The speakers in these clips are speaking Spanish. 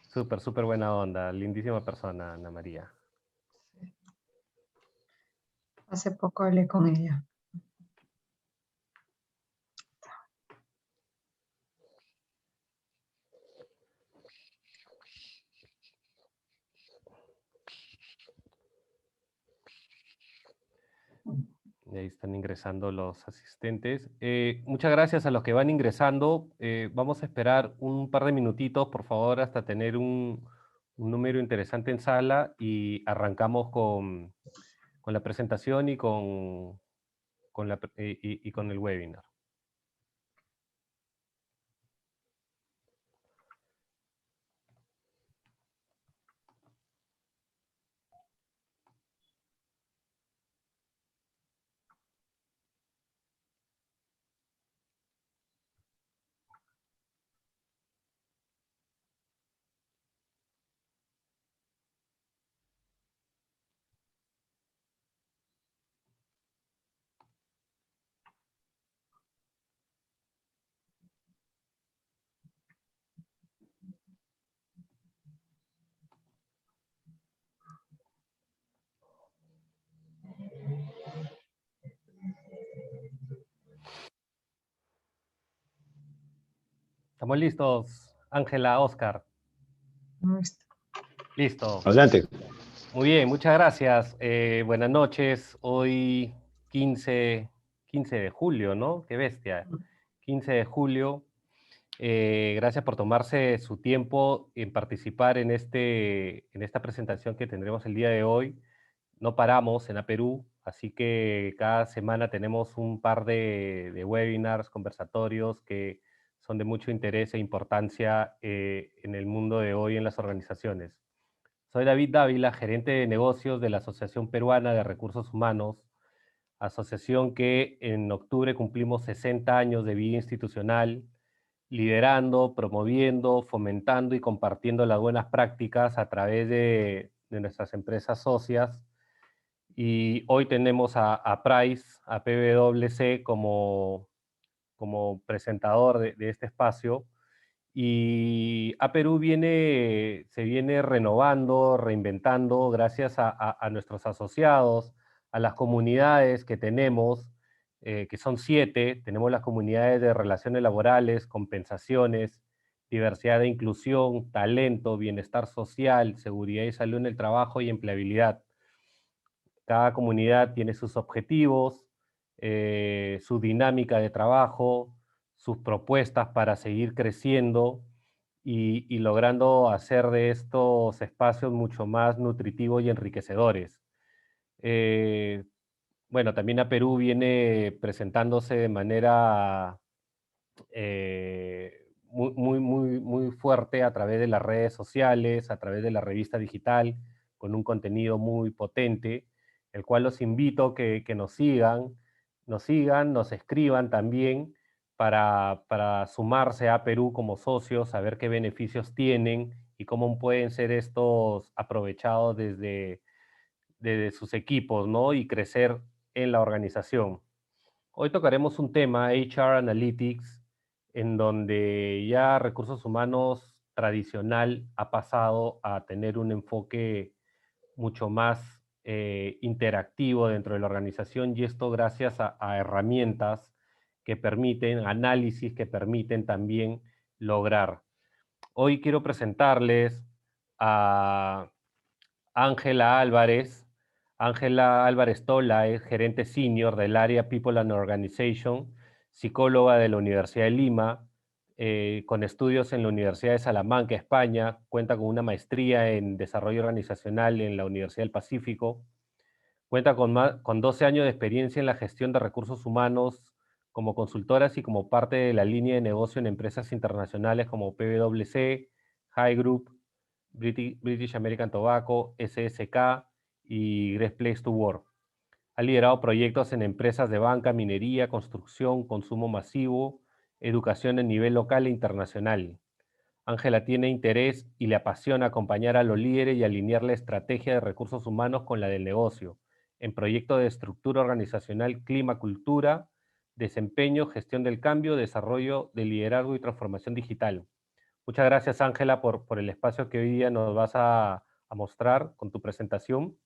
Súper, súper buena onda, lindísima persona, Ana María. Hace poco hablé con ella. Y ahí están ingresando los asistentes. Muchas gracias a los que van ingresando. Vamos a esperar un par de minutitos, por favor, hasta tener un número interesante en sala y arrancamos con la presentación y con el webinar. ¿Estamos listos, Ángela, Oscar? Listo. Adelante. Muy bien, muchas gracias. Buenas noches. Hoy 15 de julio, ¿no? Qué bestia. 15 de julio. Gracias por tomarse su tiempo en participar en esta presentación que tendremos el día de hoy. No paramos en Aperú, así que cada semana tenemos un par de webinars, conversatorios que son de mucho interés e importancia en el mundo de hoy en las organizaciones. Soy David Dávila, gerente de negocios de la Asociación Peruana de Recursos Humanos, asociación que en octubre cumplimos 60 años de vida institucional, liderando, promoviendo, fomentando y compartiendo las buenas prácticas a través de nuestras empresas socias. Y hoy tenemos a Price, a PwC como presentador de este espacio. Y a Perú se viene renovando, reinventando gracias a nuestros asociados, a las comunidades que tenemos, que son 7. Tenemos las comunidades de relaciones laborales, compensaciones, diversidad e inclusión, talento, bienestar social, seguridad y salud en el trabajo y empleabilidad. Cada comunidad tiene sus objetivos, su dinámica de trabajo, sus propuestas para seguir creciendo y logrando hacer de estos espacios mucho más nutritivos y enriquecedores. Bueno, también a Perú viene presentándose de manera muy fuerte a través de las redes sociales, a través de la revista digital, con un contenido muy potente, el cual los invito que nos sigan, nos escriban también para sumarse a Perú como socios, saber qué beneficios tienen y cómo pueden ser estos aprovechados desde sus equipos, ¿no? Y crecer en la organización. Hoy tocaremos un tema, HR Analytics, en donde ya recursos humanos tradicional ha pasado a tener un enfoque mucho más interactivo dentro de la organización, y esto gracias a herramientas que permiten, análisis que permiten también lograr. Hoy quiero presentarles a Ángela Álvarez. Ángela Álvarez Tola es gerente senior del área People and Organization, psicóloga de la Universidad de Lima, con estudios en la Universidad de Salamanca, España. Cuenta con una maestría en desarrollo organizacional en la Universidad del Pacífico. Cuenta con 12 años de experiencia en la gestión de recursos humanos como consultora y como parte de la línea de negocio en empresas internacionales como PwC, High Group, British American Tobacco, SSK y Great Place to Work. Ha liderado proyectos en empresas de banca, minería, construcción, consumo masivo, educación a nivel local e internacional. Ángela tiene interés y le apasiona acompañar a los líderes y alinear la estrategia de recursos humanos con la del negocio, en proyectos de estructura organizacional, clima, cultura, desempeño, gestión del cambio, desarrollo de liderazgo y transformación digital. Muchas gracias, Ángela, por el espacio que hoy día nos vas a mostrar con tu presentación.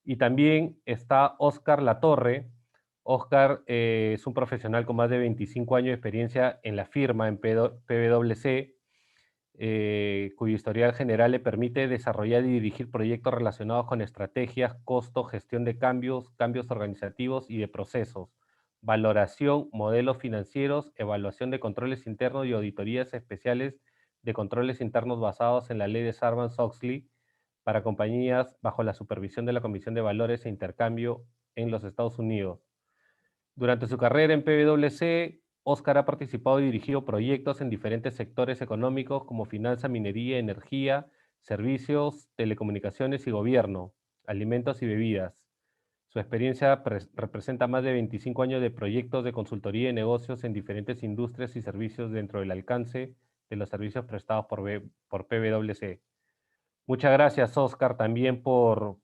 Y también está Óscar Latorre. Óscar es un profesional con más de 25 años de experiencia en la firma, en PwC, cuyo historial general le permite desarrollar y dirigir proyectos relacionados con estrategias, costos, gestión de cambios, cambios organizativos y de procesos, valoración, modelos financieros, evaluación de controles internos y auditorías especiales de controles internos basados en la ley de Sarbanes-Oxley para compañías bajo la supervisión de la Comisión de Valores e Intercambio en los Estados Unidos. Durante su carrera en PwC, Óscar ha participado y dirigido proyectos en diferentes sectores económicos como finanza, minería, energía, servicios, telecomunicaciones y gobierno, alimentos y bebidas. Su experiencia representa más de 25 años de proyectos de consultoría y negocios en diferentes industrias y servicios dentro del alcance de los servicios prestados por PwC. Muchas gracias, Óscar, también por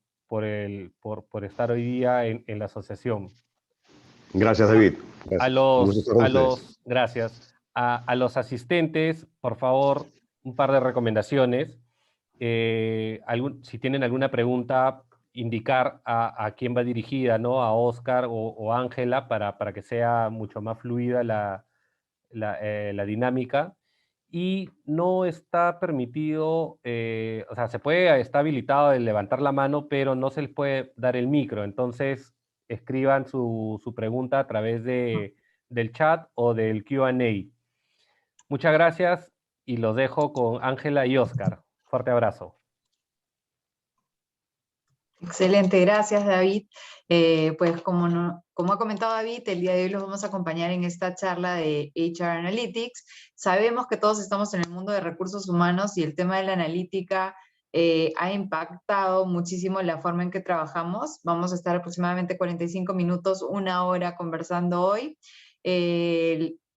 estar hoy día en la asociación. Gracias, David. Gracias. Gracias. A los asistentes, por favor, un par de recomendaciones. Si tienen alguna pregunta, indicar a quién va dirigida, ¿no? A Óscar o Ángela, para que sea mucho más fluida la dinámica. Y no está permitido, o sea, está habilitado el levantar la mano, pero no se les puede dar el micro. Entonces, escriban su pregunta a través del chat o del Q&A. Muchas gracias y los dejo con Ángela y Óscar. Fuerte abrazo. Excelente, gracias David. Pues como ha comentado David, el día de hoy los vamos a acompañar en esta charla de HR Analytics. Sabemos que todos estamos en el mundo de recursos humanos y el tema de la analítica ha impactado muchísimo la forma en que trabajamos. Vamos a estar aproximadamente 45 minutos, una hora conversando hoy.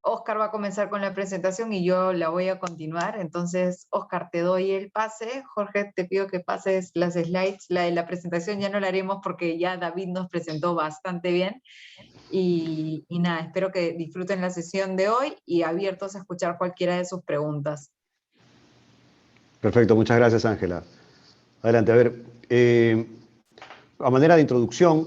Óscar va a comenzar con la presentación y yo la voy a continuar. Entonces, Óscar, te doy el pase. Jorge, te pido que pases las slides. La de la presentación ya no la haremos porque ya David nos presentó bastante bien. Y nada, espero que disfruten la sesión de hoy y abiertos a escuchar cualquiera de sus preguntas. Perfecto, muchas gracias, Ángela. Adelante, a ver. A manera de introducción,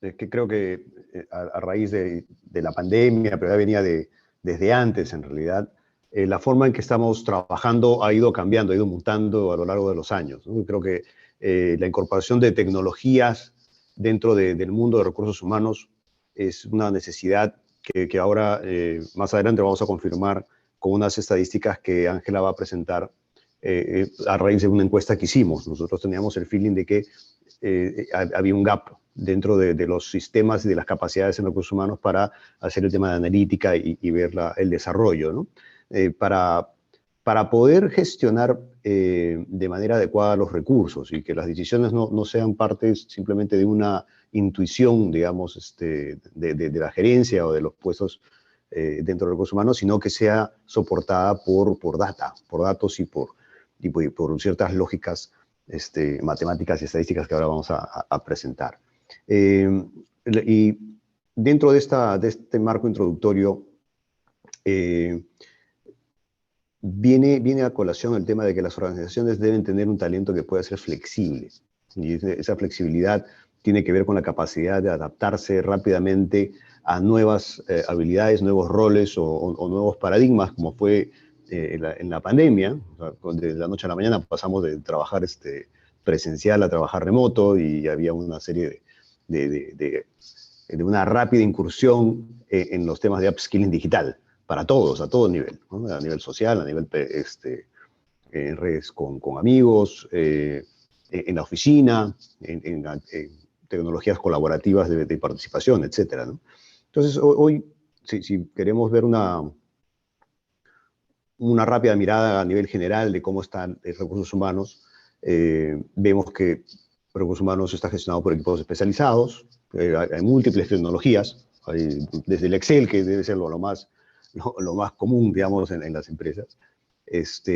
que creo que a raíz de la pandemia, pero ya venía desde antes, en realidad, la forma en que estamos trabajando ha ido cambiando, ha ido mutando a lo largo de los años, ¿no? Creo que la incorporación de tecnologías dentro del mundo de recursos humanos es una necesidad que ahora, más adelante, vamos a confirmar con unas estadísticas que Ángela va a presentar a raíz de una encuesta que hicimos. Nosotros teníamos el feeling de que había un gap dentro de los sistemas y de las capacidades en recursos humanos para hacer el tema de analítica y ver el desarrollo, ¿no? Para poder gestionar de manera adecuada los recursos y que las decisiones no sean parte simplemente de una intuición, digamos, de la gerencia o de los puestos dentro de recursos humanos, sino que sea soportada por datos y por ciertas lógicas matemáticas y estadísticas que ahora vamos a presentar. Y dentro de este marco introductorio, viene a colación el tema de que las organizaciones deben tener un talento que pueda ser flexible. Y esa flexibilidad tiene que ver con la capacidad de adaptarse rápidamente a nuevas habilidades, nuevos roles o nuevos paradigmas, como fue en la pandemia. O sea, de la noche a la mañana pasamos de trabajar presencial a trabajar remoto y había una serie de una rápida incursión en los temas de upskilling digital para todos, a todo nivel, ¿no? A nivel social, a nivel en redes con amigos, en la oficina, en tecnologías colaborativas de participación, etcétera, ¿no? Entonces, hoy, si queremos ver una rápida mirada a nivel general de cómo están los recursos humanos, vemos que recursos humanos está gestionado por equipos especializados, hay múltiples tecnologías, desde el Excel, que debe ser lo más común, digamos, en las empresas,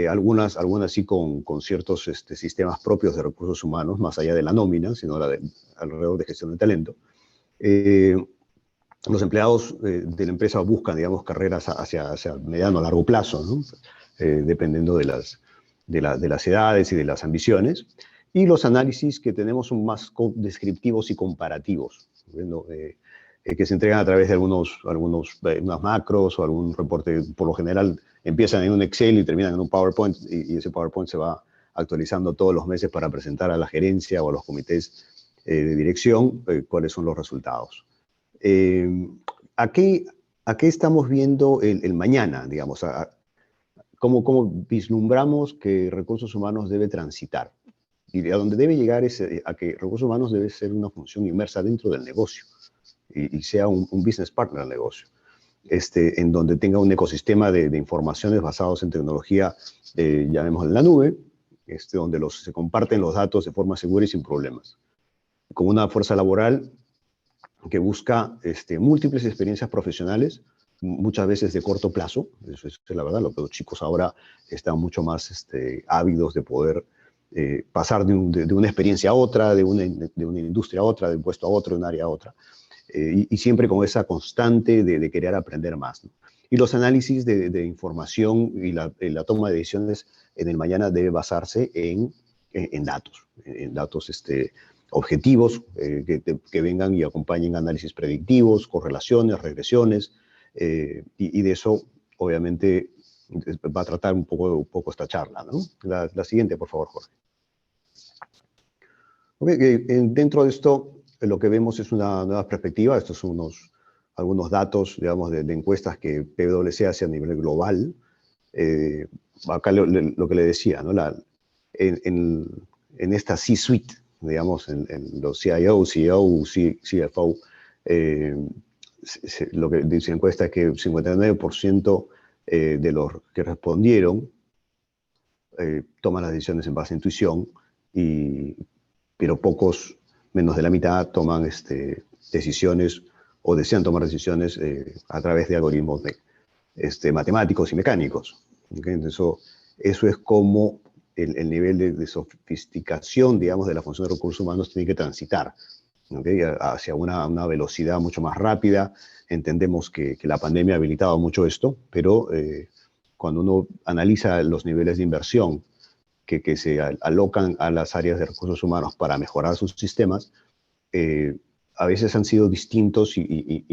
algunas sí con ciertos sistemas propios de recursos humanos, más allá de la nómina, sino alrededor de gestión de talento. Los empleados de la empresa buscan, digamos, carreras hacia mediano a largo plazo, ¿no? Dependiendo de las edades y de las ambiciones. Y los análisis que tenemos son más descriptivos y comparativos, ¿no? Que se entregan a través de unas macros o algún reporte. Por lo general empiezan en un Excel y terminan en un PowerPoint, y ese PowerPoint se va actualizando todos los meses para presentar a la gerencia o a los comités de dirección cuáles son los resultados. ¿A qué estamos viendo el mañana, digamos? ¿Cómo vislumbramos que recursos humanos debe transitar? Y a donde debe llegar es a que recursos humanos debe ser una función inmersa dentro del negocio y sea un business partner del negocio, en donde tenga un ecosistema de informaciones basados en tecnología, llamémoslo en la nube, donde se comparten los datos de forma segura y sin problemas, con una fuerza laboral que busca múltiples experiencias profesionales, muchas veces de corto plazo. Eso es la verdad. Los chicos ahora están mucho más ávidos de poder pasar de una experiencia a otra, de una industria a otra, de un puesto a otro, de un área a otra, y siempre con esa constante de querer aprender más, ¿no? Y los análisis de información y la toma de decisiones en el mañana debe basarse en datos, objetivos que vengan y acompañen análisis predictivos, correlaciones, regresiones, y de eso, obviamente, va a tratar un poco esta charla, ¿no? La siguiente, por favor, Jorge. Okay, dentro de esto, lo que vemos es una nueva perspectiva. Estos son algunos datos, digamos, de encuestas que PwC hace a nivel global. Acá lo que le decía, ¿no? En esta C-suite, digamos, en los CIO, CEO, CFO, lo que dice la encuesta es que el 59% de los que respondieron toman las decisiones en base a intuición, pero pocos, menos de la mitad, toman decisiones o desean tomar decisiones a través de algoritmos matemáticos y mecánicos. ¿Okay? Entonces, eso es como el nivel de sofisticación, digamos, de la función de recursos humanos tiene que transitar, ¿okay? Hacia una velocidad mucho más rápida. Entendemos que la pandemia ha habilitado mucho esto, pero cuando uno analiza los niveles de inversión que se alocan a las áreas de recursos humanos para mejorar sus sistemas, a veces han sido distintos y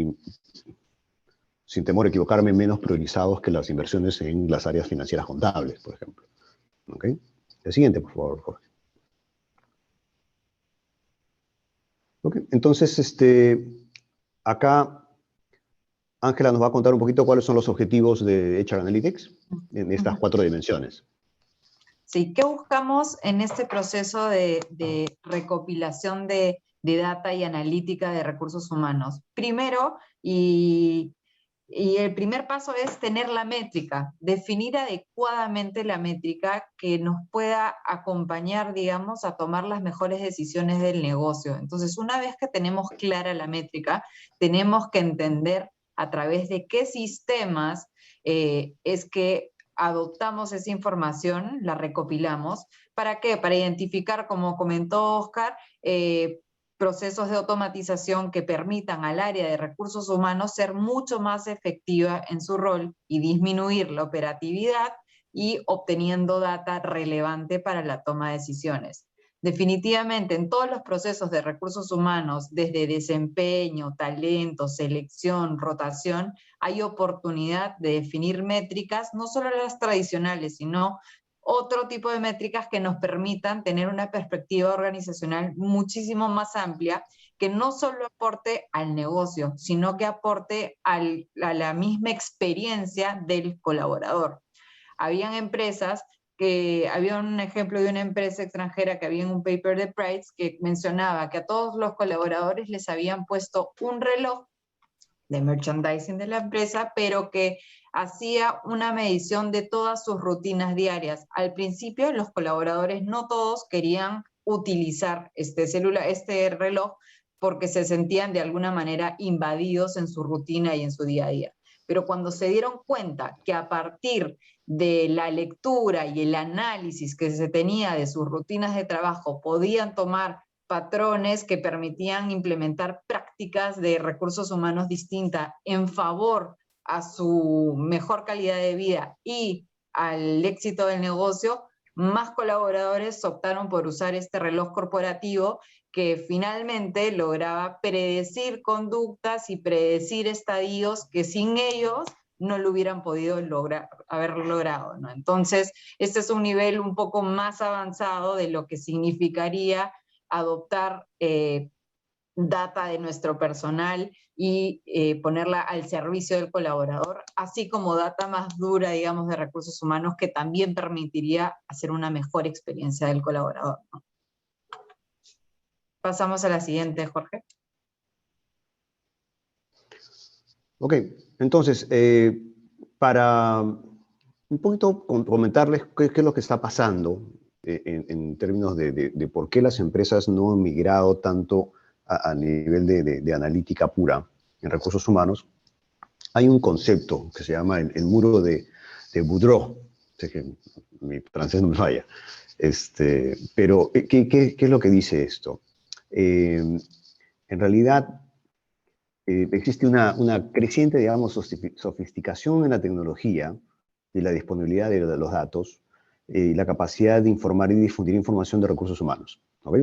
sin temor a equivocarme, menos priorizados que las inversiones en las áreas financieras contables, por ejemplo. ¿Okay? El siguiente, por favor, Jorge. Okay. Entonces, acá Ángela nos va a contar un poquito cuáles son los objetivos de HR Analytics en estas 4 dimensiones. Sí, ¿qué buscamos en este proceso de recopilación de data y analítica de recursos humanos? Primero, y el primer paso es tener la métrica, definir adecuadamente la métrica que nos pueda acompañar, digamos, a tomar las mejores decisiones del negocio. Entonces, una vez que tenemos clara la métrica, tenemos que entender a través de qué sistemas es que adoptamos esa información, la recopilamos. ¿Para qué? Para identificar, como comentó Oscar, procesos de automatización que permitan al área de recursos humanos ser mucho más efectiva en su rol y disminuir la operatividad y obteniendo data relevante para la toma de decisiones. Definitivamente, en todos los procesos de recursos humanos, desde desempeño, talento, selección, rotación, hay oportunidad de definir métricas, no solo las tradicionales, sino otro tipo de métricas que nos permitan tener una perspectiva organizacional muchísimo más amplia, que no solo aporte al negocio, sino que aporte a la misma experiencia del colaborador. Habían empresas había un ejemplo de una empresa extranjera que había en un paper de Price que mencionaba que a todos los colaboradores les habían puesto un reloj de merchandising de la empresa, pero que hacía una medición de todas sus rutinas diarias. Al principio, los colaboradores no todos querían utilizar este reloj porque se sentían de alguna manera invadidos en su rutina y en su día a día. pero cuando se dieron cuenta que a partir de la lectura y el análisis que se tenía de sus rutinas de trabajo podían tomar patrones que permitían implementar prácticas de recursos humanos distintas en favor a su mejor calidad de vida y al éxito del negocio, más colaboradores optaron por usar este reloj corporativo que finalmente lograba predecir conductas y predecir estadios que sin ellos no lo hubieran podido haber logrado, ¿no? Entonces, este es un nivel un poco más avanzado de lo que significaría adoptar data de nuestro personal y ponerla al servicio del colaborador, así como data más dura, digamos, de recursos humanos que también permitiría hacer una mejor experiencia del colaborador, ¿no? Pasamos a la siguiente, Jorge. Ok, entonces, para un poquito comentarles qué es lo que está pasando en términos de por qué las empresas no han migrado tanto a nivel de analítica pura en recursos humanos, hay un concepto que se llama el muro de Boudreau. Sé que mi francés no me falla. Pero, ¿qué es lo que dice esto? En realidad, existe una creciente, digamos, sofisticación en la tecnología y la disponibilidad de los datos y la capacidad de informar y difundir información de recursos humanos, ¿ok?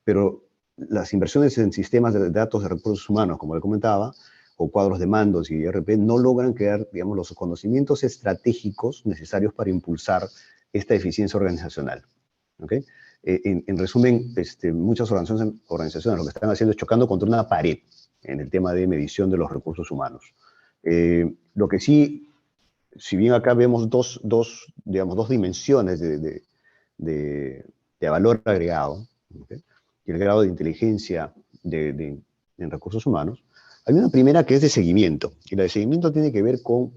Pero las inversiones en sistemas de datos de recursos humanos, como le comentaba, o cuadros de mandos y ERP, no logran crear, digamos, los conocimientos estratégicos necesarios para impulsar esta eficiencia organizacional, ¿ok? En resumen, muchas organizaciones lo que están haciendo es chocando contra una pared en el tema de medición de los recursos humanos. Lo que sí, si bien acá vemos dos dimensiones de valor agregado, ¿okay? Y el grado de inteligencia en recursos humanos, hay una primera que es de seguimiento, y la de seguimiento tiene que ver con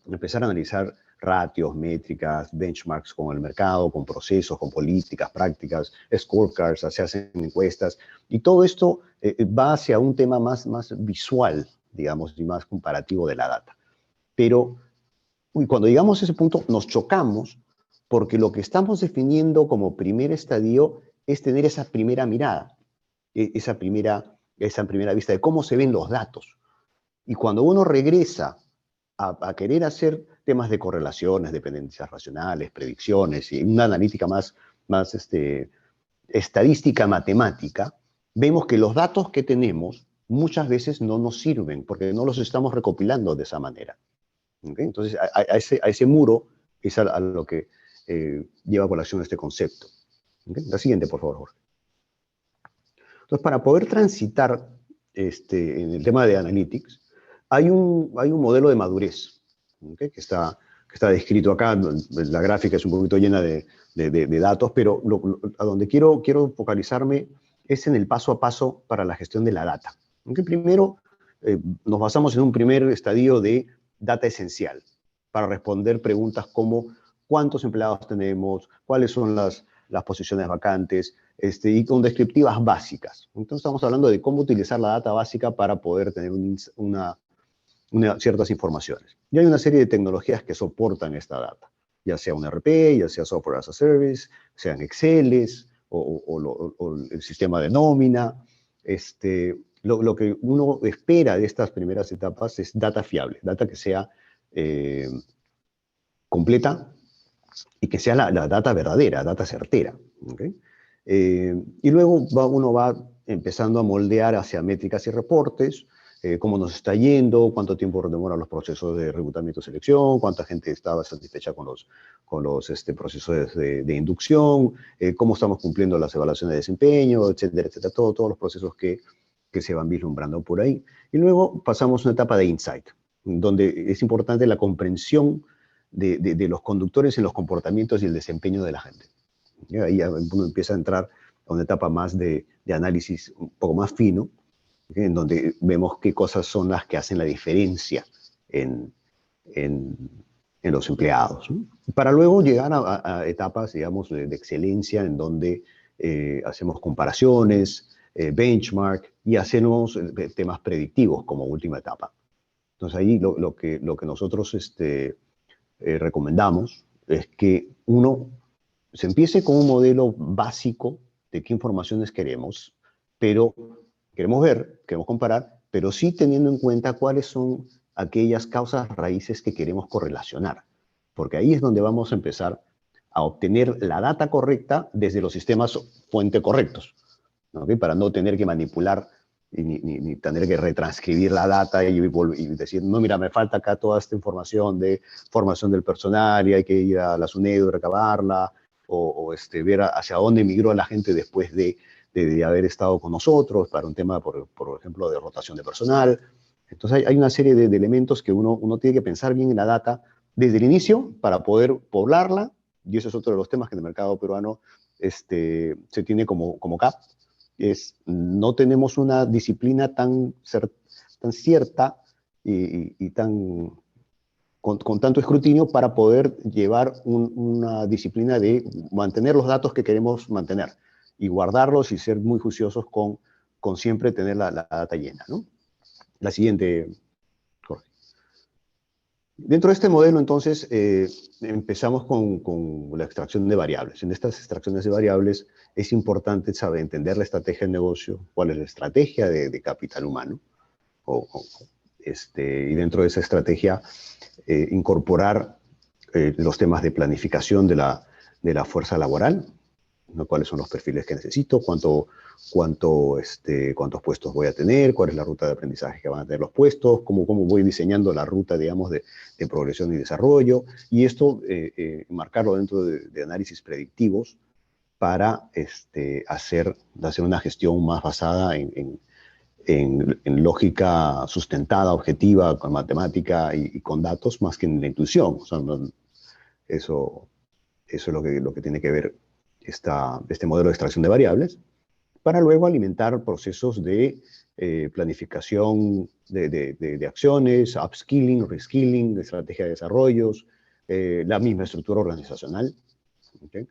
empezar a analizar ratios, métricas, benchmarks con el mercado, con procesos, con políticas, prácticas, scorecards, se hacen encuestas, y todo esto va hacia un tema más visual, digamos, y más comparativo de la data. Pero cuando llegamos a ese punto nos chocamos porque lo que estamos definiendo como primer estadio es tener esa primera mirada, esa primera vista de cómo se ven los datos. Y cuando uno regresa a querer hacer temas de correlaciones, dependencias racionales, predicciones y una analítica más estadística matemática, vemos que los datos que tenemos muchas veces no nos sirven porque no los estamos recopilando de esa manera. ¿Okay? Entonces, a ese muro es a lo que lleva a colación este concepto. ¿Okay? La siguiente, por favor, Jorge. Entonces, para poder transitar en el tema de Analytics, hay un modelo de madurez, ¿okay? que está descrito acá. La gráfica es un poquito llena de datos, pero a donde quiero focalizarme es en el paso a paso para la gestión de la data. ¿Okay? Primero, nos basamos en un primer estadio de data esencial, para responder preguntas como cuántos empleados tenemos, cuáles son las posiciones vacantes, y con descriptivas básicas. Entonces estamos hablando de cómo utilizar la data básica para poder tener ciertas informaciones. Y hay una serie de tecnologías que soportan esta data, ya sea un ERP, ya sea Software as a Service, sean Exceles o el sistema de nómina. Lo que uno espera de estas primeras etapas es data fiable, data que sea completa y que sea la data verdadera, data certera. ¿Okay? Y luego uno va empezando a moldear hacia métricas y reportes, cómo nos está yendo, cuánto tiempo demoran los procesos de reclutamiento y selección, cuánta gente estaba satisfecha con los procesos de inducción, cómo estamos cumpliendo las evaluaciones de desempeño, etcétera, etcétera, todos los procesos que se van vislumbrando por ahí. Y luego pasamos a una etapa de insight, donde es importante la comprensión de los conductores en los comportamientos y el desempeño de la gente. Y ahí uno empieza a entrar a una etapa más de análisis un poco más fino, en donde vemos qué cosas son las que hacen la diferencia en los empleados, ¿no? Para luego llegar a etapas, digamos, de excelencia, en donde hacemos comparaciones, benchmark, y hacemos temas predictivos como última etapa. Entonces ahí lo que nosotros recomendamos es que uno se empiece con un modelo básico de qué informaciones queremos, pero queremos ver, queremos comparar, pero sí teniendo en cuenta cuáles son aquellas causas raíces que queremos correlacionar, porque ahí es donde vamos a empezar a obtener la data correcta desde los sistemas fuente correctos, ¿ok? Para no tener que manipular ni tener que retranscribir la data y decir, no, mira, me falta acá toda esta información de formación del personal y hay que ir a la SUNEDU y recabarla, o ver hacia dónde migró la gente después de haber estado con nosotros para un tema, por ejemplo, de rotación de personal. Entonces hay una serie de elementos que uno tiene que pensar bien en la data desde el inicio para poder poblarla, y eso es otro de los temas que en el mercado peruano se tiene como CAP, es no tenemos una disciplina tan cierta y tan con tanto escrutinio para poder llevar una disciplina de mantener los datos que queremos mantener y guardarlos y ser muy juiciosos con siempre tener la data llena, ¿no? La siguiente, Jorge. Dentro de este modelo, entonces, empezamos con la extracción de variables. En estas extracciones de variables es importante saber entender la estrategia de negocio, cuál es la estrategia de capital humano, y dentro de esa estrategia incorporar los temas de planificación de la fuerza laboral, ¿no? Cuáles son los perfiles que necesito, cuántos puestos voy a tener, cuál es la ruta de aprendizaje que van a tener los puestos, cómo voy diseñando la ruta, digamos, de progresión y desarrollo, y esto marcarlo dentro de análisis predictivos para hacer una gestión más basada en lógica sustentada, objetiva, con matemática y con datos, más que en la intuición. O sea, eso es lo que tiene que ver este modelo de extracción de variables, para luego alimentar procesos de planificación de acciones, upskilling, reskilling, estrategia de desarrollos, la misma estructura organizacional, ¿okay?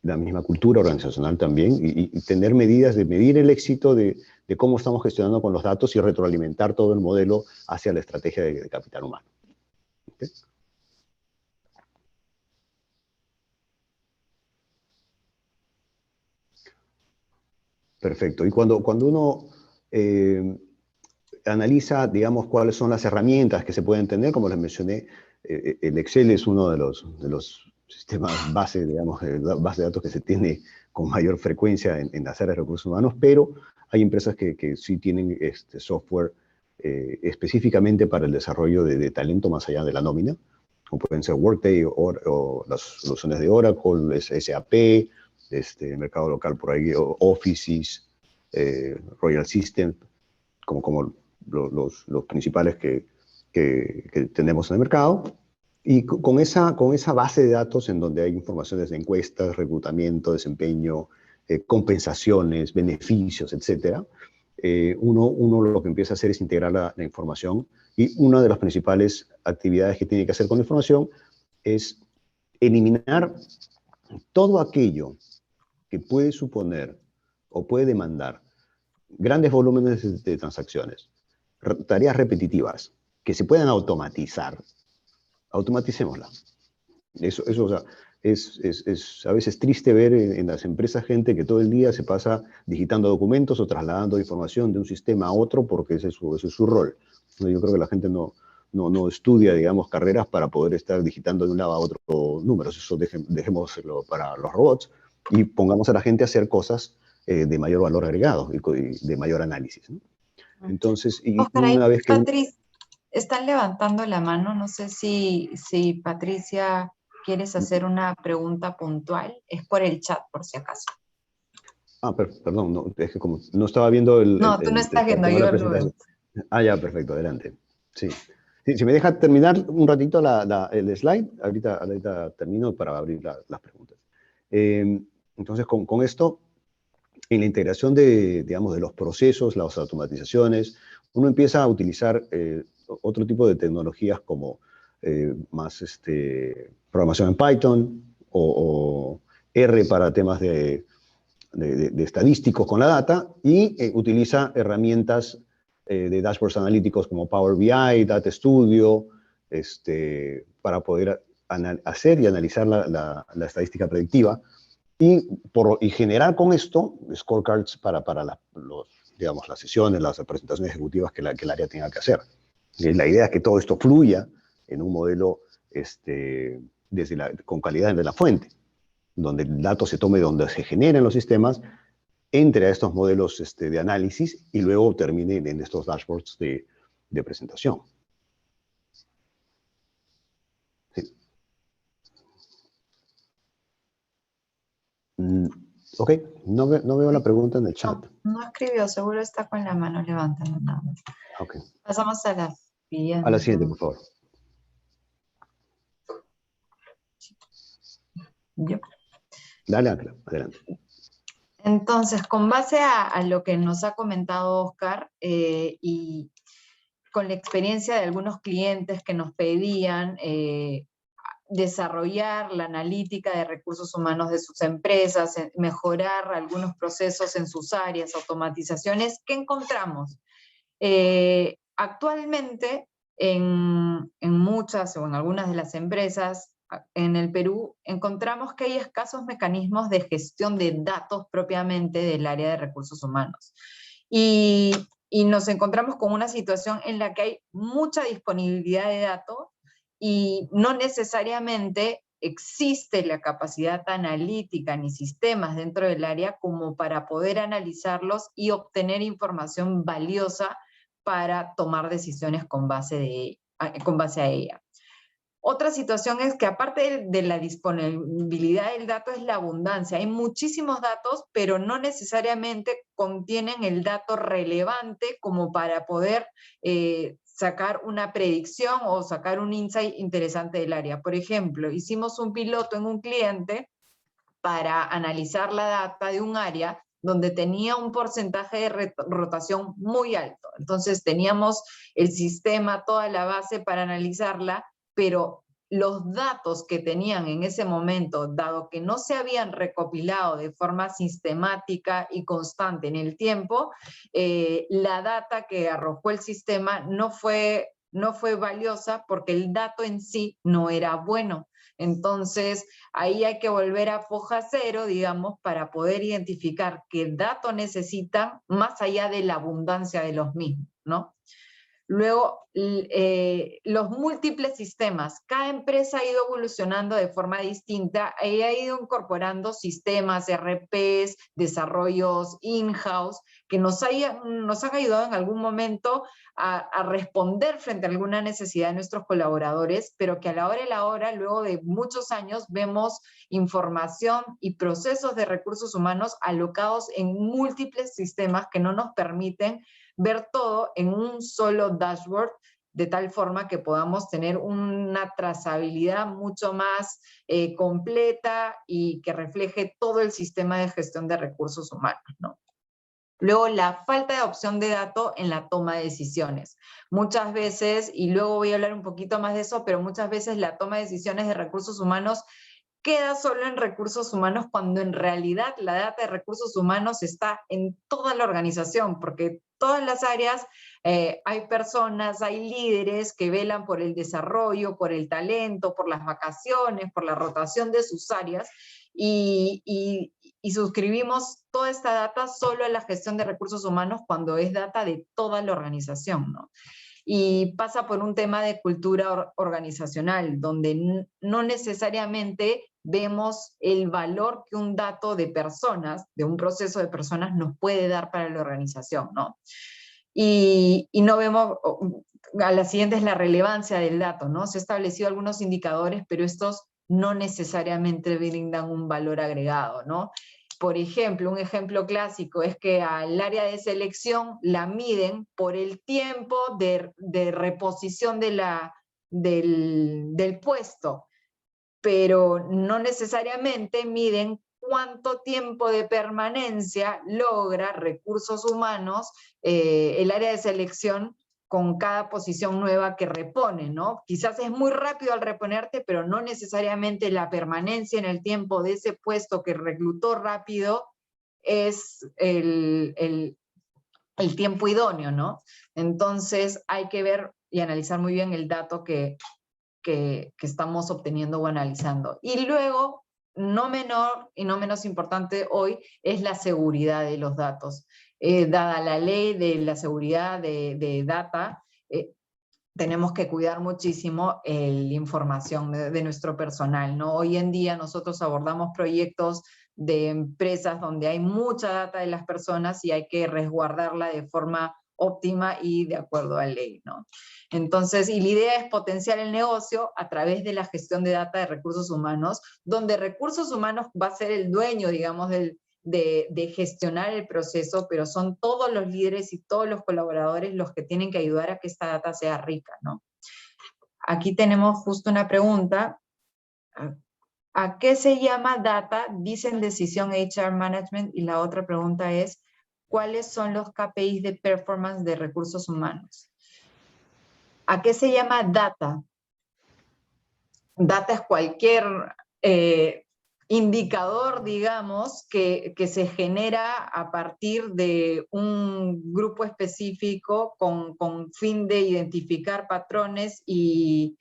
La misma cultura organizacional también, y tener medidas de medir el éxito de cómo estamos gestionando con los datos y retroalimentar todo el modelo hacia la estrategia de capital humano. ¿Okay? Perfecto. Y cuando uno analiza, digamos, cuáles son las herramientas que se pueden tener, como les mencioné, el Excel es uno de los sistemas base, digamos, base de datos que se tiene con mayor frecuencia en las áreas de recursos humanos, pero hay empresas que sí tienen software específicamente para el desarrollo de talento más allá de la nómina, como pueden ser Workday o las soluciones de Oracle, SAP, mercado local por ahí, Offices, Royal System, como los principales que tenemos en el mercado. Y con esa base de datos en donde hay informaciones de encuestas, reclutamiento, desempeño, compensaciones, beneficios, etc., uno lo que empieza a hacer es integrar la información, y una de las principales actividades que tiene que hacer con la información es eliminar todo aquello que puede suponer o puede demandar grandes volúmenes de transacciones, tareas repetitivas que se puedan automatizar. Automaticémosla. Eso o sea, es a veces triste ver en las empresas gente que todo el día se pasa digitando documentos o trasladando información de un sistema a otro porque ese es su rol. Yo creo que la gente no estudia, digamos, carreras para poder estar digitando de un lado a otro números. Eso dejémoslo para los robots y pongamos a la gente a hacer cosas de mayor valor agregado y de mayor análisis, ¿no? Entonces, y Oscar, una vez que... Patricia, están levantando la mano. No sé si Patricia, quieres hacer una pregunta puntual. Es por el chat, por si acaso. Perdón, no, es que como no estaba viendo No, tú no estás viendo, la yo lo veo. presentación. Ya, perfecto, adelante. Sí. Sí, si me deja terminar un ratito el slide, ahorita termino para abrir las preguntas. Entonces, con esto, en la integración digamos, de los procesos, las automatizaciones, uno empieza a utilizar otro tipo de tecnologías como más programación en Python o R para temas de estadísticos con la data, y utiliza herramientas de dashboards analíticos como Power BI, Data Studio, para poder hacer y analizar la estadística predictiva y generar con esto scorecards para digamos, las sesiones, las presentaciones ejecutivas que el área tenga que hacer. Y la idea es que todo esto fluya en un modelo con calidad de la fuente, donde el dato se tome donde se generen los sistemas, entre a estos modelos de análisis y luego termine en estos dashboards de presentación. Sí. Ok, no veo la pregunta en el chat. No escribió, seguro está con la mano levantada nada más. Okay. Pasamos a la siguiente. A la siguiente, por favor. Yo. Dale, Ángela, adelante. Entonces, con base a lo que nos ha comentado Oscar y con la experiencia de algunos clientes que nos pedían desarrollar la analítica de recursos humanos de sus empresas, mejorar algunos procesos en sus áreas, automatizaciones, ¿qué encontramos? Actualmente, en muchas o en algunas de las empresas en el Perú, encontramos que hay escasos mecanismos de gestión de datos propiamente del área de recursos humanos. Y nos encontramos con una situación en la que hay mucha disponibilidad de datos y no necesariamente existe la capacidad analítica ni sistemas dentro del área como para poder analizarlos y obtener información valiosa para tomar decisiones con base a ella. Otra situación es que aparte de la disponibilidad del dato es la abundancia. Hay muchísimos datos, pero no necesariamente contienen el dato relevante como para poder sacar una predicción o sacar un insight interesante del área. Por ejemplo, hicimos un piloto en un cliente para analizar la data de un área donde tenía un porcentaje de rotación muy alto. Entonces teníamos el sistema, toda la base para analizarla, pero los datos que tenían en ese momento, dado que no se habían recopilado de forma sistemática y constante en el tiempo, la data que arrojó el sistema no fue valiosa porque el dato en sí no era bueno. Entonces, ahí hay que volver a foja cero, digamos, para poder identificar qué datos necesitan más allá de la abundancia de los mismos, ¿no? Luego, los múltiples sistemas. Cada empresa ha ido evolucionando de forma distinta y ha ido incorporando sistemas, RPs, desarrollos in-house, que nos han ayudado en algún momento a responder frente a alguna necesidad de nuestros colaboradores, pero que a la hora, luego de muchos años, vemos información y procesos de recursos humanos alocados en múltiples sistemas que no nos permiten ver todo en un solo dashboard, de tal forma que podamos tener una trazabilidad mucho más completa y que refleje todo el sistema de gestión de recursos humanos, ¿no? Luego, la falta de opción de datos en la toma de decisiones. Muchas veces, y luego voy a hablar un poquito más de eso, pero muchas veces la toma de decisiones de recursos humanos queda solo en recursos humanos cuando en realidad la data de recursos humanos está en toda la organización, porque todas las áreas hay personas, hay líderes que velan por el desarrollo, por el talento, por las vacaciones, por la rotación de sus áreas, y suscribimos toda esta data solo a la gestión de recursos humanos cuando es data de toda la organización, ¿no? Y pasa por un tema de cultura organizacional, donde no necesariamente vemos el valor que un dato de personas, de un proceso de personas, nos puede dar para la organización, ¿no? Y no vemos, a la siguiente es la relevancia del dato, ¿no? Se han establecido algunos indicadores, pero estos no necesariamente brindan un valor agregado, ¿no? Por ejemplo, un ejemplo clásico es que al área de selección la miden por el tiempo de reposición del puesto, pero no necesariamente miden cuánto tiempo de permanencia logra recursos humanos el área de selección con cada posición nueva que repone, ¿no? Quizás es muy rápido al reponerte, pero no necesariamente la permanencia en el tiempo de ese puesto que reclutó rápido es el tiempo idóneo, ¿no? Entonces hay que ver y analizar muy bien el dato que estamos obteniendo o analizando. Y luego, no menor y no menos importante hoy, es la seguridad de los datos. Dada la ley de la seguridad de data, tenemos que cuidar muchísimo la información de nuestro personal, ¿no? Hoy en día nosotros abordamos proyectos de empresas donde hay mucha data de las personas y hay que resguardarla de forma óptima y de acuerdo a ley, ¿no? Entonces, y la idea es potenciar el negocio a través de la gestión de data de recursos humanos, donde recursos humanos va a ser el dueño, digamos, de gestionar el proceso, pero son todos los líderes y todos los colaboradores los que tienen que ayudar a que esta data sea rica, ¿no? Aquí tenemos justo una pregunta. ¿A qué se llama data? Dicen decisión HR Management, y la otra pregunta es, ¿cuáles son los KPIs de performance de recursos humanos? ¿A qué se llama data? Data es cualquier indicador, digamos, que se genera a partir de un grupo específico con fin de identificar patrones y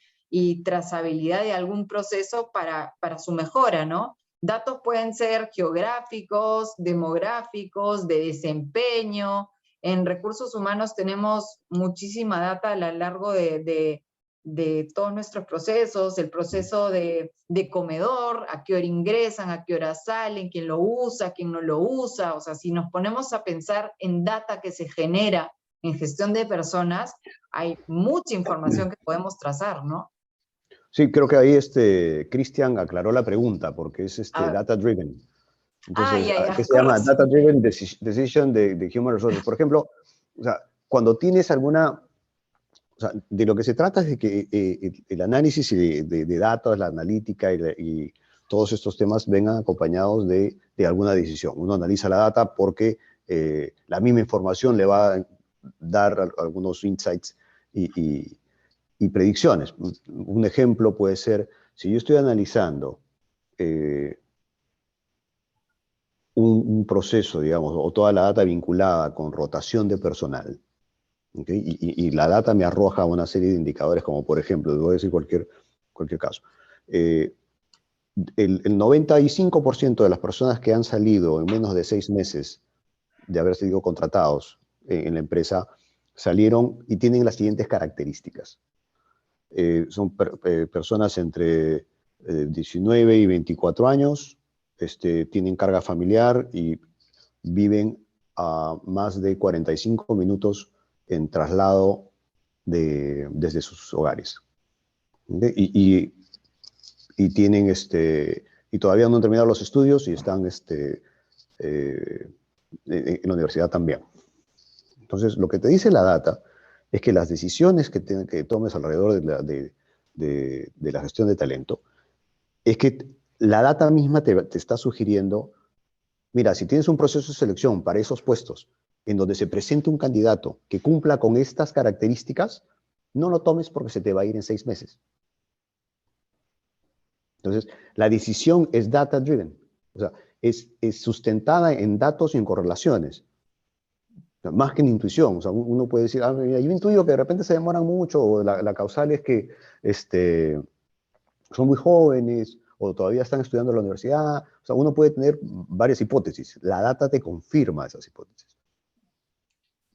trazabilidad de algún proceso para su mejora, ¿no? Datos pueden ser geográficos, demográficos, de desempeño. En recursos humanos tenemos muchísima data a lo largo de todos nuestros procesos, el proceso de comedor, a qué hora ingresan, a qué hora salen, quién lo usa, quién no lo usa. O sea, si nos ponemos a pensar en data que se genera en gestión de personas, hay mucha información que podemos trazar, ¿no? Sí, creo que ahí Cristian aclaró la pregunta, porque es Ah, data driven. Entonces, ¿qué ya, se con llama? razón. Data driven decision de human resources. Por ejemplo, o sea, cuando tienes alguna, o sea, de lo que se trata es de que el análisis de datos, la analítica y todos estos temas vengan acompañados de alguna decisión. Uno analiza la data porque la misma información le va a dar algunos insights y predicciones. Un ejemplo puede ser, si yo estoy analizando un proceso, digamos, o toda la data vinculada con rotación de personal, ¿okay? Y la data me arroja una serie de indicadores, como por ejemplo, voy a decir cualquier caso. El 95% de las personas que han salido en menos de 6 meses de haber sido contratados en la empresa, salieron y tienen las siguientes características. Son personas entre 19 y 24 años, tienen carga familiar y viven a más de 45 minutos en traslado desde sus hogares. ¿Okay? Y tienen y todavía no han terminado los estudios y están en la universidad también. Entonces, lo que te dice la data es que las decisiones que tomes alrededor de la gestión de talento, es que la data misma te está sugiriendo, mira, si tienes un proceso de selección para esos puestos, en donde se presente un candidato que cumpla con estas características, no lo tomes porque se te va a ir en 6 meses. Entonces, la decisión es data driven, o sea, es sustentada en datos y en correlaciones. Más que en intuición, o sea, uno puede decir, yo intuyo que de repente se demoran mucho, o la causal es que son muy jóvenes, o todavía están estudiando en la universidad. O sea, uno puede tener varias hipótesis. La data te confirma esas hipótesis.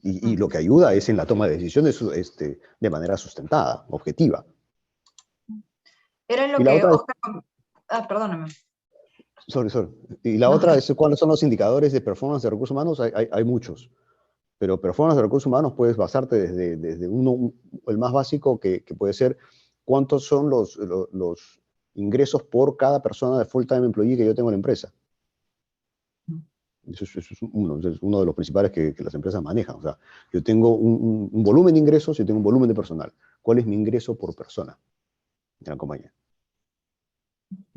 Y lo que ayuda es en la toma de decisiones de manera sustentada, objetiva. Era lo Y la que otra es, Oscar... perdóname. sorry. Y la No, otra es cuáles son los indicadores de performance de recursos humanos. Hay muchos. Pero performance de recursos humanos puedes basarte desde el más básico, que puede ser cuántos son los ingresos por cada persona de full-time employee que yo tengo en la empresa. Eso es uno de los principales que las empresas manejan. O sea, yo tengo un volumen de ingresos y tengo un volumen de personal. ¿Cuál es mi ingreso por persona en la compañía?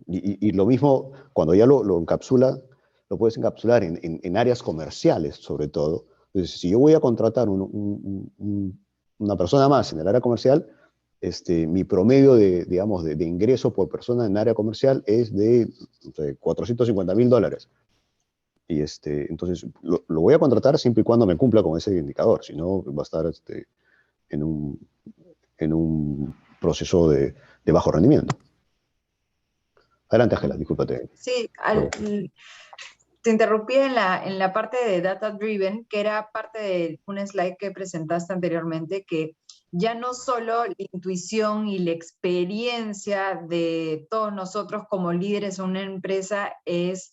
Y lo mismo, cuando ya lo encapsula, lo puedes encapsular en áreas comerciales, sobre todo. Entonces, si yo voy a contratar una persona más en el área comercial, mi promedio de ingreso por persona en área comercial es de $450,000. Y entonces lo voy a contratar siempre y cuando me cumpla con ese indicador, si no va a estar en un proceso de bajo rendimiento. Adelante, Ángela, discúlpate. Sí, te interrumpí en la parte de Data Driven, que era parte de un slide que presentaste anteriormente, que ya no solo la intuición y la experiencia de todos nosotros como líderes en una empresa es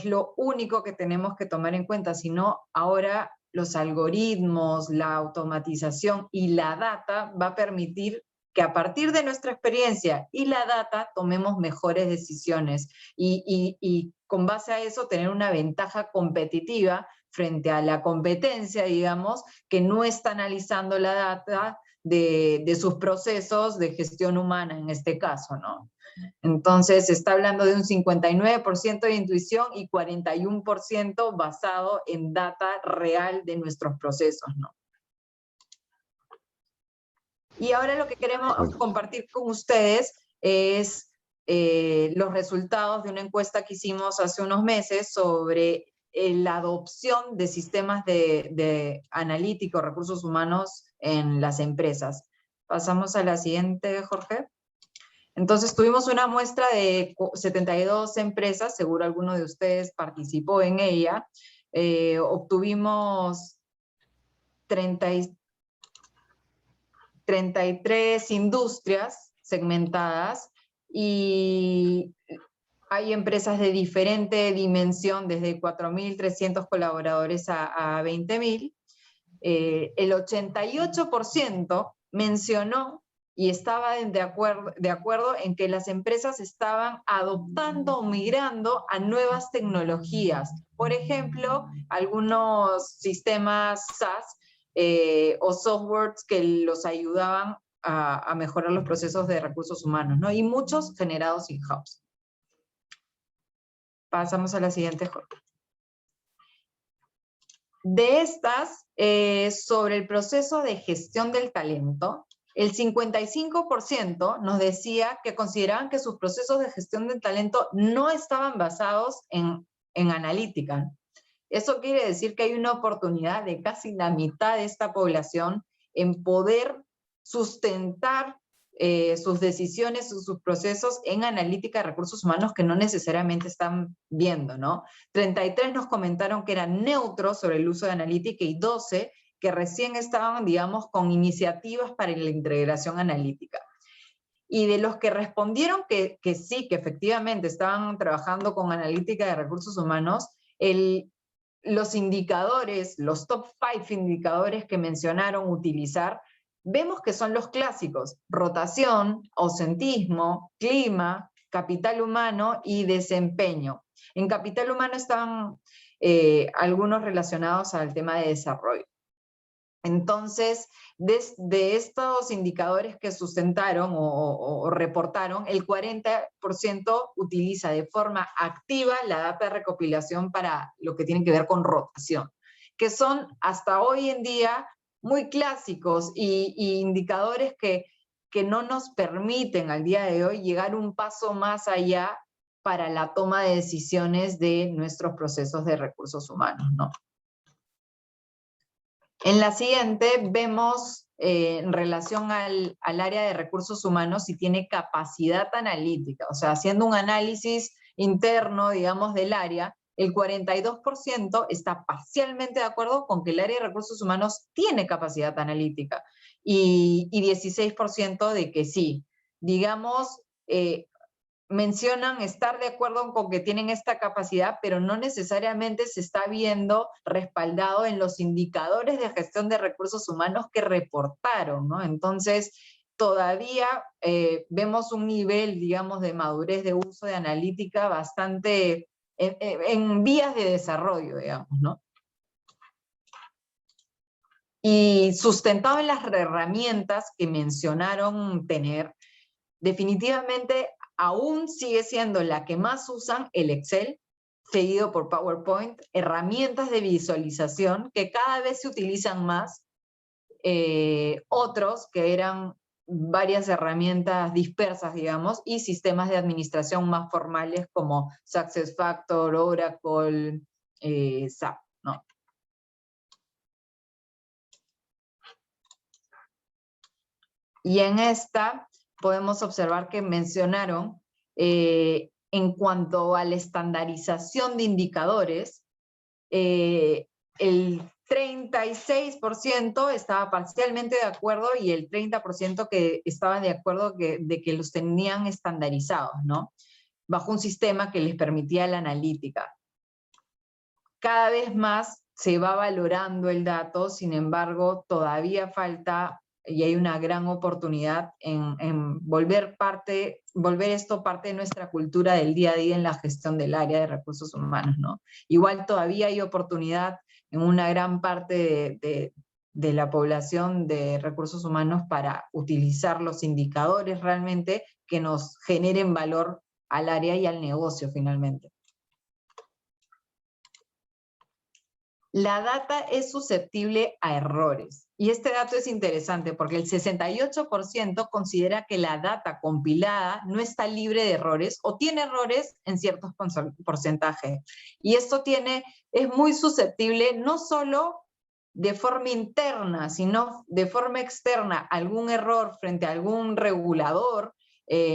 lo único que tenemos que tomar en cuenta, sino ahora los algoritmos, la automatización y la data va a permitir que a partir de nuestra experiencia y la data tomemos mejores decisiones y con base a eso tener una ventaja competitiva frente a la competencia, digamos, que no está analizando la data de sus procesos de gestión humana en este caso, ¿no? Entonces, se está hablando de un 59% de intuición y 41% basado en data real de nuestros procesos, ¿no? Y ahora lo que queremos compartir con ustedes es los resultados de una encuesta que hicimos hace unos meses sobre la adopción de sistemas de analítico, recursos humanos en las empresas. Pasamos a la siguiente, Jorge. Entonces tuvimos una muestra de 72 empresas, seguro alguno de ustedes participó en ella. Obtuvimos 33 industrias segmentadas y hay empresas de diferente dimensión, desde 4.300 colaboradores a 20.000. El 88% mencionó y estaba de acuerdo en que las empresas estaban adoptando o migrando a nuevas tecnologías. Por ejemplo, algunos sistemas SaaS o softwares que los ayudaban a mejorar los procesos de recursos humanos, ¿no? Y muchos generados in-house. Pasamos a la siguiente, Jorge. De estas, sobre el proceso de gestión del talento, el 55% nos decía que consideraban que sus procesos de gestión del talento no estaban basados en analítica. Eso quiere decir que hay una oportunidad de casi la mitad de esta población en poder sustentar sus decisiones, sus procesos en analítica de recursos humanos que no necesariamente están viendo, ¿no? 33 nos comentaron que eran neutros sobre el uso de analítica y 12 que recién estaban, digamos, con iniciativas para la integración analítica. Y de los que respondieron que sí, que efectivamente estaban trabajando con analítica de recursos humanos, los indicadores, los top 5 indicadores que mencionaron utilizar, vemos que son los clásicos: rotación, ausentismo, clima, capital humano y desempeño. En capital humano estaban algunos relacionados al tema de desarrollo. Entonces, de estos indicadores que sustentaron o reportaron, el 40% utiliza de forma activa la data de recopilación para lo que tiene que ver con rotación, que son hasta hoy en día muy clásicos y indicadores que no nos permiten al día de hoy llegar un paso más allá para la toma de decisiones de nuestros procesos de recursos humanos, ¿no? En la siguiente vemos en relación al área de recursos humanos si tiene capacidad analítica, o sea, haciendo un análisis interno, digamos, del área, el 42% está parcialmente de acuerdo con que el área de recursos humanos tiene capacidad analítica y 16% de que sí. Digamos, mencionan estar de acuerdo con que tienen esta capacidad, pero no necesariamente se está viendo respaldado en los indicadores de gestión de recursos humanos que reportaron, ¿no? Entonces, todavía vemos un nivel, digamos, de madurez de uso de analítica bastante en vías de desarrollo, digamos, ¿no? Y sustentado en las herramientas que mencionaron tener, definitivamente aún sigue siendo la que más usan el Excel, seguido por PowerPoint, herramientas de visualización que cada vez se utilizan más, otros que eran varias herramientas dispersas, digamos, y sistemas de administración más formales como SuccessFactors, Oracle, SAP, ¿no? Y en esta podemos observar que mencionaron en cuanto a la estandarización de indicadores, el 36% estaba parcialmente de acuerdo y el 30% que estaban de acuerdo de que los tenían estandarizados, ¿no? Bajo un sistema que les permitía la analítica. Cada vez más se va valorando el dato, sin embargo, todavía falta y hay una gran oportunidad en volver esto parte de nuestra cultura del día a día en la gestión del área de recursos humanos, ¿no? Igual todavía hay oportunidad en una gran parte de la población de recursos humanos para utilizar los indicadores realmente que nos generen valor al área y al negocio finalmente. La data es susceptible a errores. Y este dato es interesante porque el 68% considera que la data compilada no está libre de errores o tiene errores en ciertos porcentajes. Y esto es muy susceptible no solo de forma interna, sino de forma externa. Algún error frente a algún regulador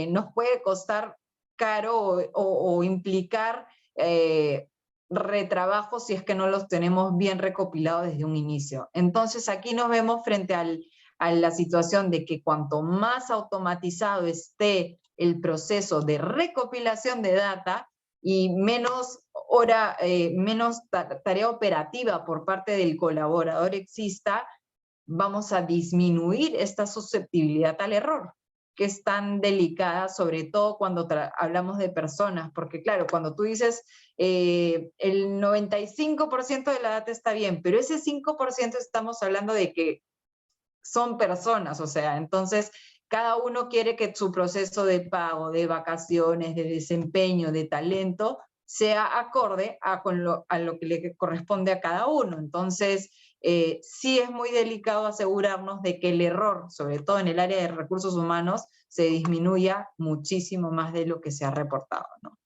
nos puede costar caro o implicar retrabajo si es que no los tenemos bien recopilados desde un inicio. Entonces aquí nos vemos frente a la situación de que cuanto más automatizado esté el proceso de recopilación de data y menos tarea operativa por parte del colaborador exista, vamos a disminuir esta susceptibilidad al error, que es tan delicada, sobre todo cuando hablamos de personas, porque claro, cuando tú dices el 95% de la data está bien, pero ese 5% estamos hablando de que son personas, o sea, entonces cada uno quiere que su proceso de pago, de vacaciones, de desempeño, de talento, sea acorde a lo que le corresponde a cada uno. Entonces, sí es muy delicado asegurarnos de que el error, sobre todo en el área de recursos humanos, se disminuya muchísimo más de lo que se ha reportado, ¿no?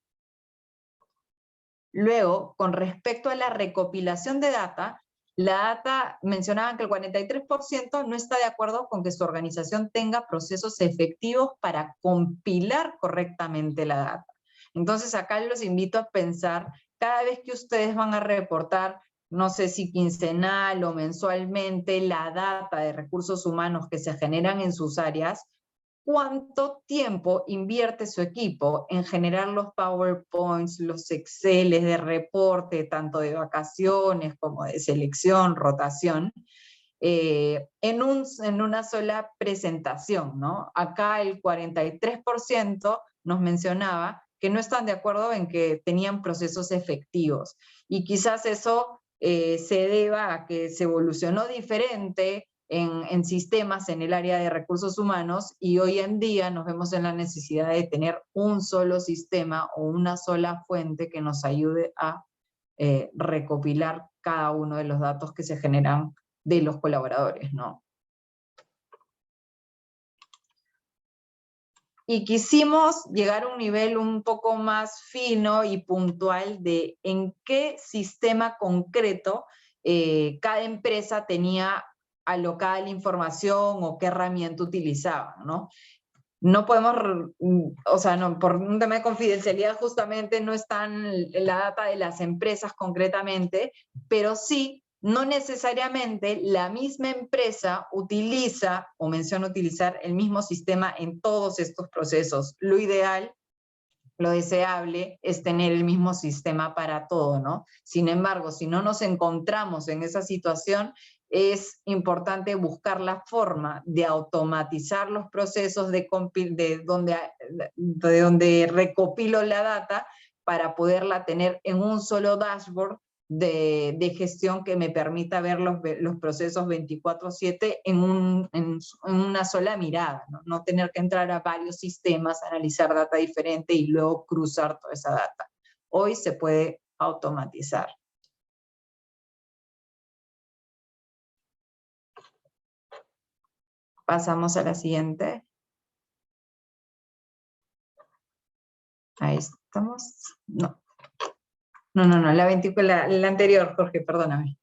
Luego, con respecto a la recopilación de data, la data mencionaban que el 43% no está de acuerdo con que su organización tenga procesos efectivos para compilar correctamente la data. Entonces acá los invito a pensar, cada vez que ustedes van a reportar, no sé si quincenal o mensualmente, la data de recursos humanos que se generan en sus áreas, ¿cuánto tiempo invierte su equipo en generar los PowerPoints, los Exceles de reporte, tanto de vacaciones como de selección, rotación, en una sola presentación, ¿no? Acá el 43% nos mencionaba que no están de acuerdo en que tenían procesos efectivos. Y quizás eso se deba a que se evolucionó diferente en sistemas en el área de recursos humanos y hoy en día nos vemos en la necesidad de tener un solo sistema o una sola fuente que nos ayude a recopilar cada uno de los datos que se generan de los colaboradores, ¿no? Y quisimos llegar a un nivel un poco más fino y puntual de en qué sistema concreto cada empresa tenía alocada la información o qué herramienta utilizaban, ¿no? No podemos, o sea, no, por un tema de confidencialidad justamente no están la data de las empresas concretamente, pero sí, no necesariamente la misma empresa utiliza o menciona utilizar el mismo sistema en todos estos procesos. Lo ideal, lo deseable es tener el mismo sistema para todo, ¿no? Sin embargo, si no nos encontramos en esa situación, es importante buscar la forma de automatizar los procesos de donde recopilo la data para poderla tener en un solo dashboard de gestión que me permita ver los procesos 24/7 en una sola mirada, ¿no? No tener que entrar a varios sistemas, analizar data diferente y luego cruzar toda esa data. Hoy se puede automatizar. Pasamos a la siguiente. Ahí estamos. No. la anterior, Jorge, perdóname.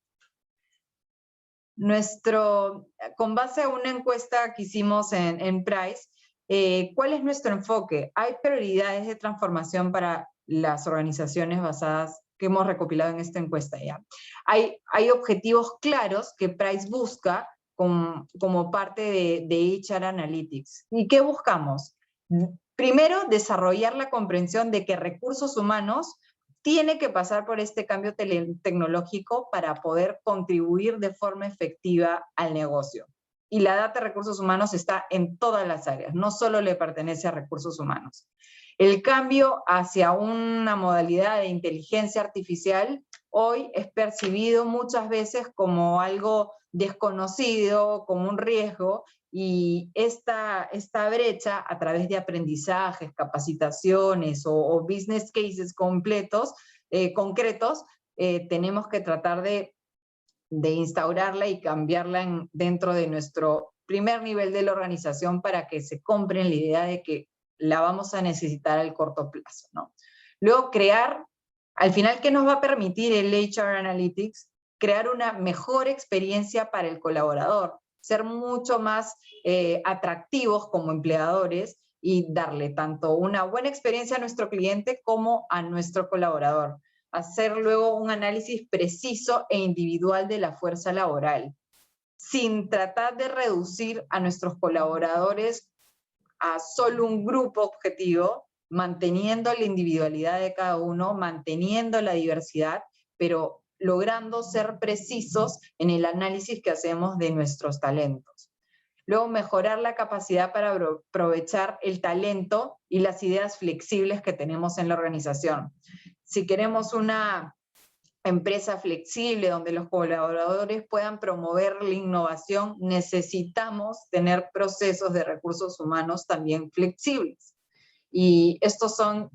Con base a una encuesta que hicimos en Price, ¿cuál es nuestro enfoque? Hay prioridades de transformación para las organizaciones basadas que hemos recopilado en esta encuesta ya. Hay objetivos claros que Price busca como parte de HR Analytics. ¿Y qué buscamos? Primero, desarrollar la comprensión de que recursos humanos tiene que pasar por este cambio tecnológico para poder contribuir de forma efectiva al negocio. Y la data de recursos humanos está en todas las áreas, no solo le pertenece a recursos humanos. El cambio hacia una modalidad de inteligencia artificial hoy es percibido muchas veces como algo desconocido, como un riesgo, y esta brecha a través de aprendizajes, capacitaciones o business cases concretos, tenemos que tratar de instaurarla y cambiarla dentro de nuestro primer nivel de la organización para que se compren la idea de que la vamos a necesitar al corto plazo, ¿no? Luego al final, ¿qué nos va a permitir el HR Analytics? Crear una mejor experiencia para el colaborador, ser mucho más atractivos como empleadores y darle tanto una buena experiencia a nuestro cliente como a nuestro colaborador. Hacer luego un análisis preciso e individual de la fuerza laboral, sin tratar de reducir a nuestros colaboradores a solo un grupo objetivo, manteniendo la individualidad de cada uno, manteniendo la diversidad, pero logrando ser precisos en el análisis que hacemos de nuestros talentos. Luego, mejorar la capacidad para aprovechar el talento y las ideas flexibles que tenemos en la organización. Si queremos una empresa flexible donde los colaboradores puedan promover la innovación, necesitamos tener procesos de recursos humanos también flexibles. Y estos son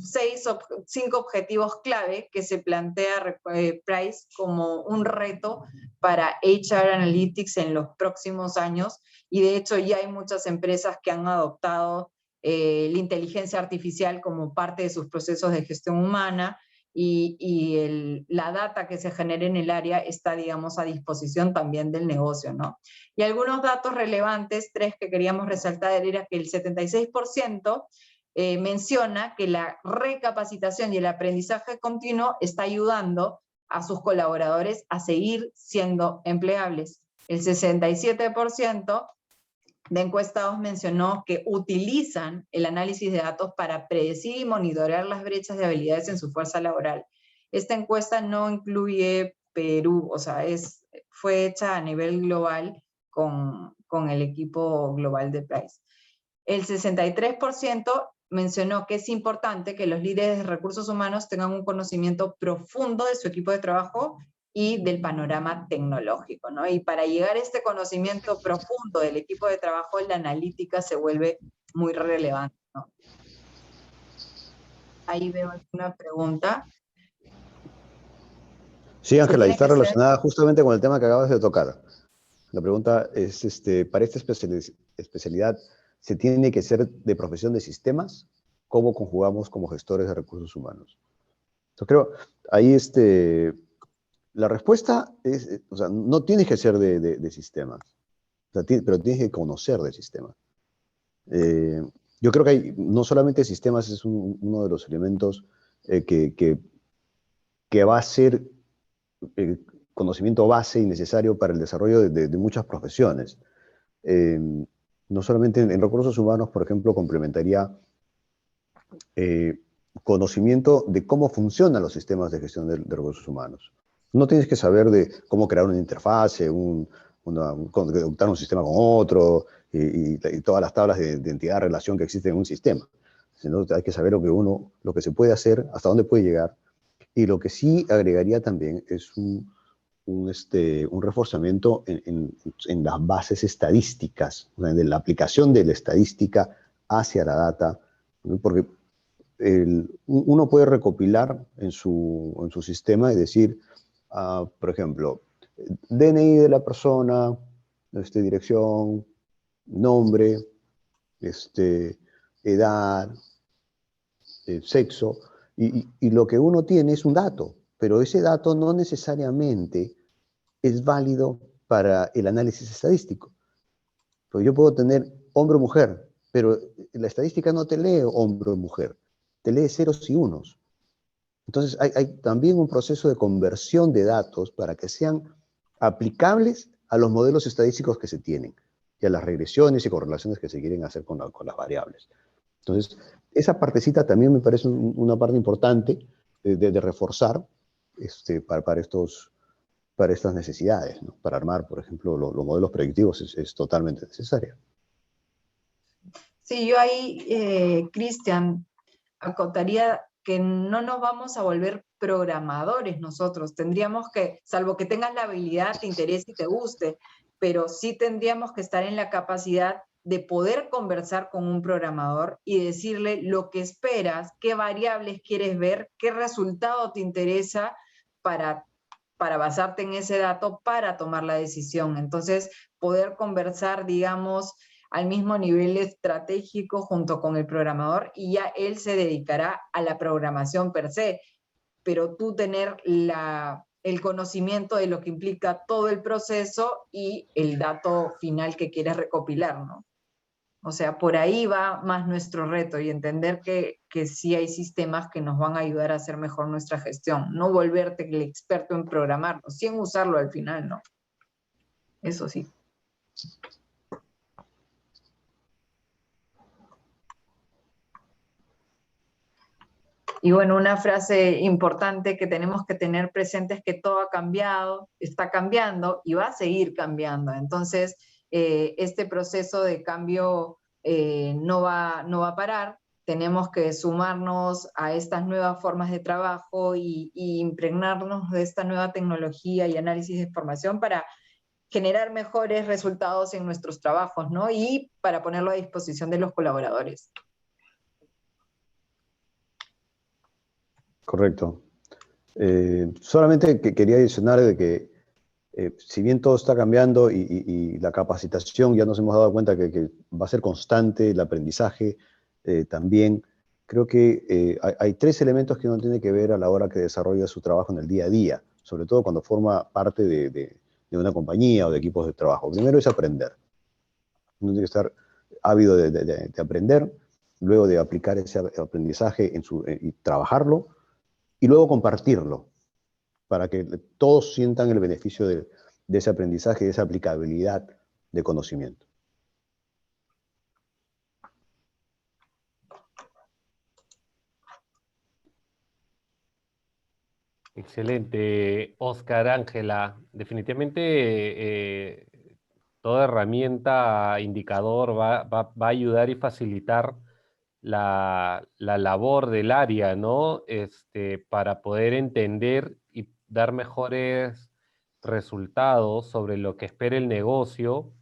5 objetivos clave que se plantea Price como un reto para HR Analytics en los próximos años, y de hecho ya hay muchas empresas que han adoptado la inteligencia artificial como parte de sus procesos de gestión humana, y la data que se genera en el área está, digamos, a disposición también del negocio, ¿no? Y algunos datos relevantes, 3 que queríamos resaltar, era que el 76% menciona que la recapacitación y el aprendizaje continuo está ayudando a sus colaboradores a seguir siendo empleables. El 67% de encuestados mencionó que utilizan el análisis de datos para predecir y monitorear las brechas de habilidades en su fuerza laboral. Esta encuesta no incluye Perú, o sea, fue hecha a nivel global con el equipo global de Price. El 63% mencionó que es importante que los líderes de recursos humanos tengan un conocimiento profundo de su equipo de trabajo y del panorama tecnológico, ¿no? Y para llegar a este conocimiento profundo del equipo de trabajo, la analítica se vuelve muy relevante, ¿no? Ahí veo una pregunta. Sí, Ángela, y está relacionada justamente con el tema que acabas de tocar. La pregunta es, para esta especialidad, ¿se tiene que ser de profesión de sistemas? ¿Cómo conjugamos como gestores de recursos humanos? Entonces creo, ahí la respuesta es, o sea, no tienes que ser de sistemas, o sea, pero tienes que conocer de sistemas. Yo creo que no solamente sistemas es uno de los elementos que va a ser conocimiento base y necesario para el desarrollo de muchas profesiones. No solamente en recursos humanos, por ejemplo, complementaría conocimiento de cómo funcionan los sistemas de gestión de recursos humanos. No tienes que saber de cómo crear una interfase, conectar un sistema con otro, y todas las tablas de identidad, relación que existen en un sistema. Sino hay que saber lo que se puede hacer, hasta dónde puede llegar. Y lo que sí agregaría también es un reforzamiento en las bases estadísticas, de la aplicación de la estadística hacia la data, ¿no? Porque uno puede recopilar en su sistema y decir, por ejemplo, DNI de la persona, dirección, nombre, edad, sexo, Y lo que uno tiene es un dato, pero ese dato no necesariamente es válido para el análisis estadístico. Pues yo puedo tener hombre o mujer, pero la estadística no te lee hombre o mujer, te lee ceros y unos. Entonces hay también un proceso de conversión de datos para que sean aplicables a los modelos estadísticos que se tienen y a las regresiones y correlaciones que se quieren hacer con las variables. Entonces, esa partecita también me parece una parte importante de reforzar para estas necesidades, ¿no? Para armar, por ejemplo, los modelos predictivos es totalmente necesario. Sí, yo ahí, Cristian, acotaría que no nos vamos a volver programadores nosotros. Tendríamos que, salvo que tengas la habilidad, te interese y te guste, pero sí tendríamos que estar en la capacidad de poder conversar con un programador y decirle lo que esperas, qué variables quieres ver, qué resultado te interesa para, para basarte en ese dato para tomar la decisión. Entonces, poder conversar, digamos, al mismo nivel estratégico junto con el programador y ya él se dedicará a la programación per se, pero tú tener el conocimiento de lo que implica todo el proceso y el dato final que quieres recopilar, ¿no? O sea, por ahí va más nuestro reto y entender que sí hay sistemas que nos van a ayudar a hacer mejor nuestra gestión. No volverte el experto en programarlo, sí en usarlo al final, ¿no? Eso sí. Y bueno, una frase importante que tenemos que tener presente es que todo ha cambiado, está cambiando y va a seguir cambiando. Entonces, este proceso de cambio no va a parar. Tenemos que sumarnos a estas nuevas formas de trabajo y impregnarnos de esta nueva tecnología y análisis de información para generar mejores resultados en nuestros trabajos, ¿no? Y para ponerlo a disposición de los colaboradores. Correcto. Solamente quería adicionar de que si bien todo está cambiando y la capacitación, ya nos hemos dado cuenta que va a ser constante, el aprendizaje también, creo que hay tres elementos que uno tiene que ver a la hora que desarrolla su trabajo en el día a día, sobre todo cuando forma parte de una compañía o de equipos de trabajo. Primero es aprender. Uno tiene que estar ávido de aprender, luego de aplicar ese aprendizaje y trabajarlo, y luego compartirlo para que todos sientan el beneficio de ese aprendizaje, de esa aplicabilidad de conocimiento. Excelente, Oscar, Ángela. Definitivamente toda herramienta, indicador va a ayudar y facilitar la labor del área, ¿no? Para poder entender y dar mejores resultados sobre lo que espera el negocio,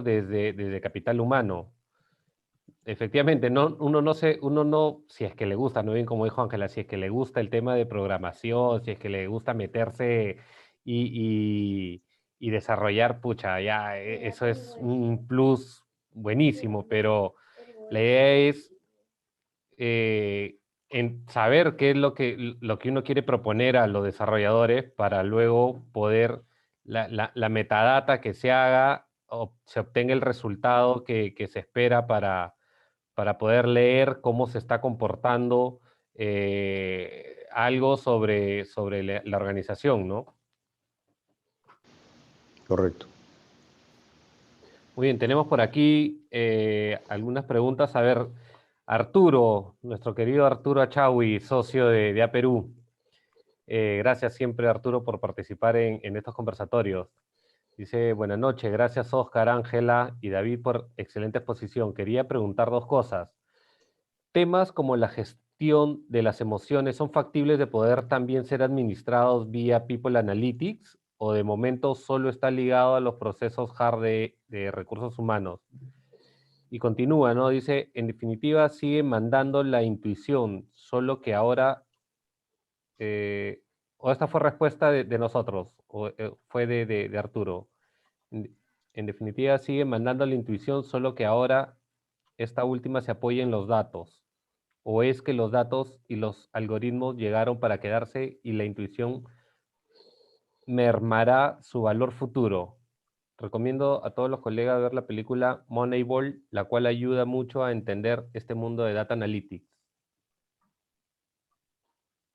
desde capital humano. Efectivamente, no, uno no, si es que le gusta, no bien como dijo Ángela, si es que le gusta el tema de programación, si es que le gusta meterse y desarrollar, pucha, ya, eso es un plus buenísimo, pero la idea es en saber qué es lo que uno quiere proponer a los desarrolladores para luego poder, la metadata que se haga, o se obtenga el resultado que se espera para poder leer cómo se está comportando algo sobre la organización, ¿no? Correcto. Muy bien, tenemos por aquí algunas preguntas. A ver, Arturo, nuestro querido Arturo Achawi, socio de A Perú. Gracias siempre, Arturo, por participar en estos conversatorios. Dice, buenas noches, gracias Oscar, Ángela y David por excelente exposición. Quería preguntar dos cosas. Temas como la gestión de las emociones son factibles de poder también ser administrados vía People Analytics o de momento solo está ligado a los procesos hard de recursos humanos. Y continúa, ¿no? Dice, en definitiva sigue mandando la intuición, solo que ahora, o esta fue respuesta de nosotros, o fue de Arturo. En definitiva sigue mandando la intuición, solo que ahora esta última se apoya en los datos. ¿O es que los datos y los algoritmos llegaron para quedarse y la intuición mermará su valor futuro? Recomiendo a todos los colegas ver la película Moneyball, la cual ayuda mucho a entender este mundo de Data Analytics.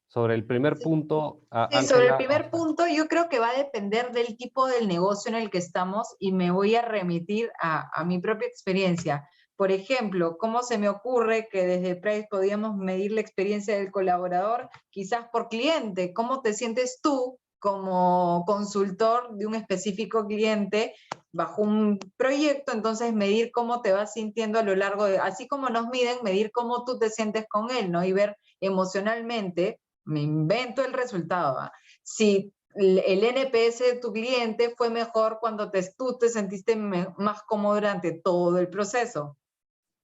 Sobre el primer punto, Sí, sobre el Ángela. primer punto, yo creo que va a depender del tipo del negocio en el que estamos y me voy a remitir a mi propia experiencia. Por ejemplo, ¿cómo se me ocurre que desde Price podíamos medir la experiencia del colaborador? Quizás por cliente. ¿Cómo te sientes tú como consultor de un específico cliente bajo un proyecto? Entonces, medir cómo te vas sintiendo a lo largo de, así como nos miden, medir cómo tú te sientes con él, ¿no? Y ver emocionalmente, me invento el resultado, ¿eh? Si el NPS de tu cliente fue mejor cuando tú te sentiste más cómodo durante todo el proceso.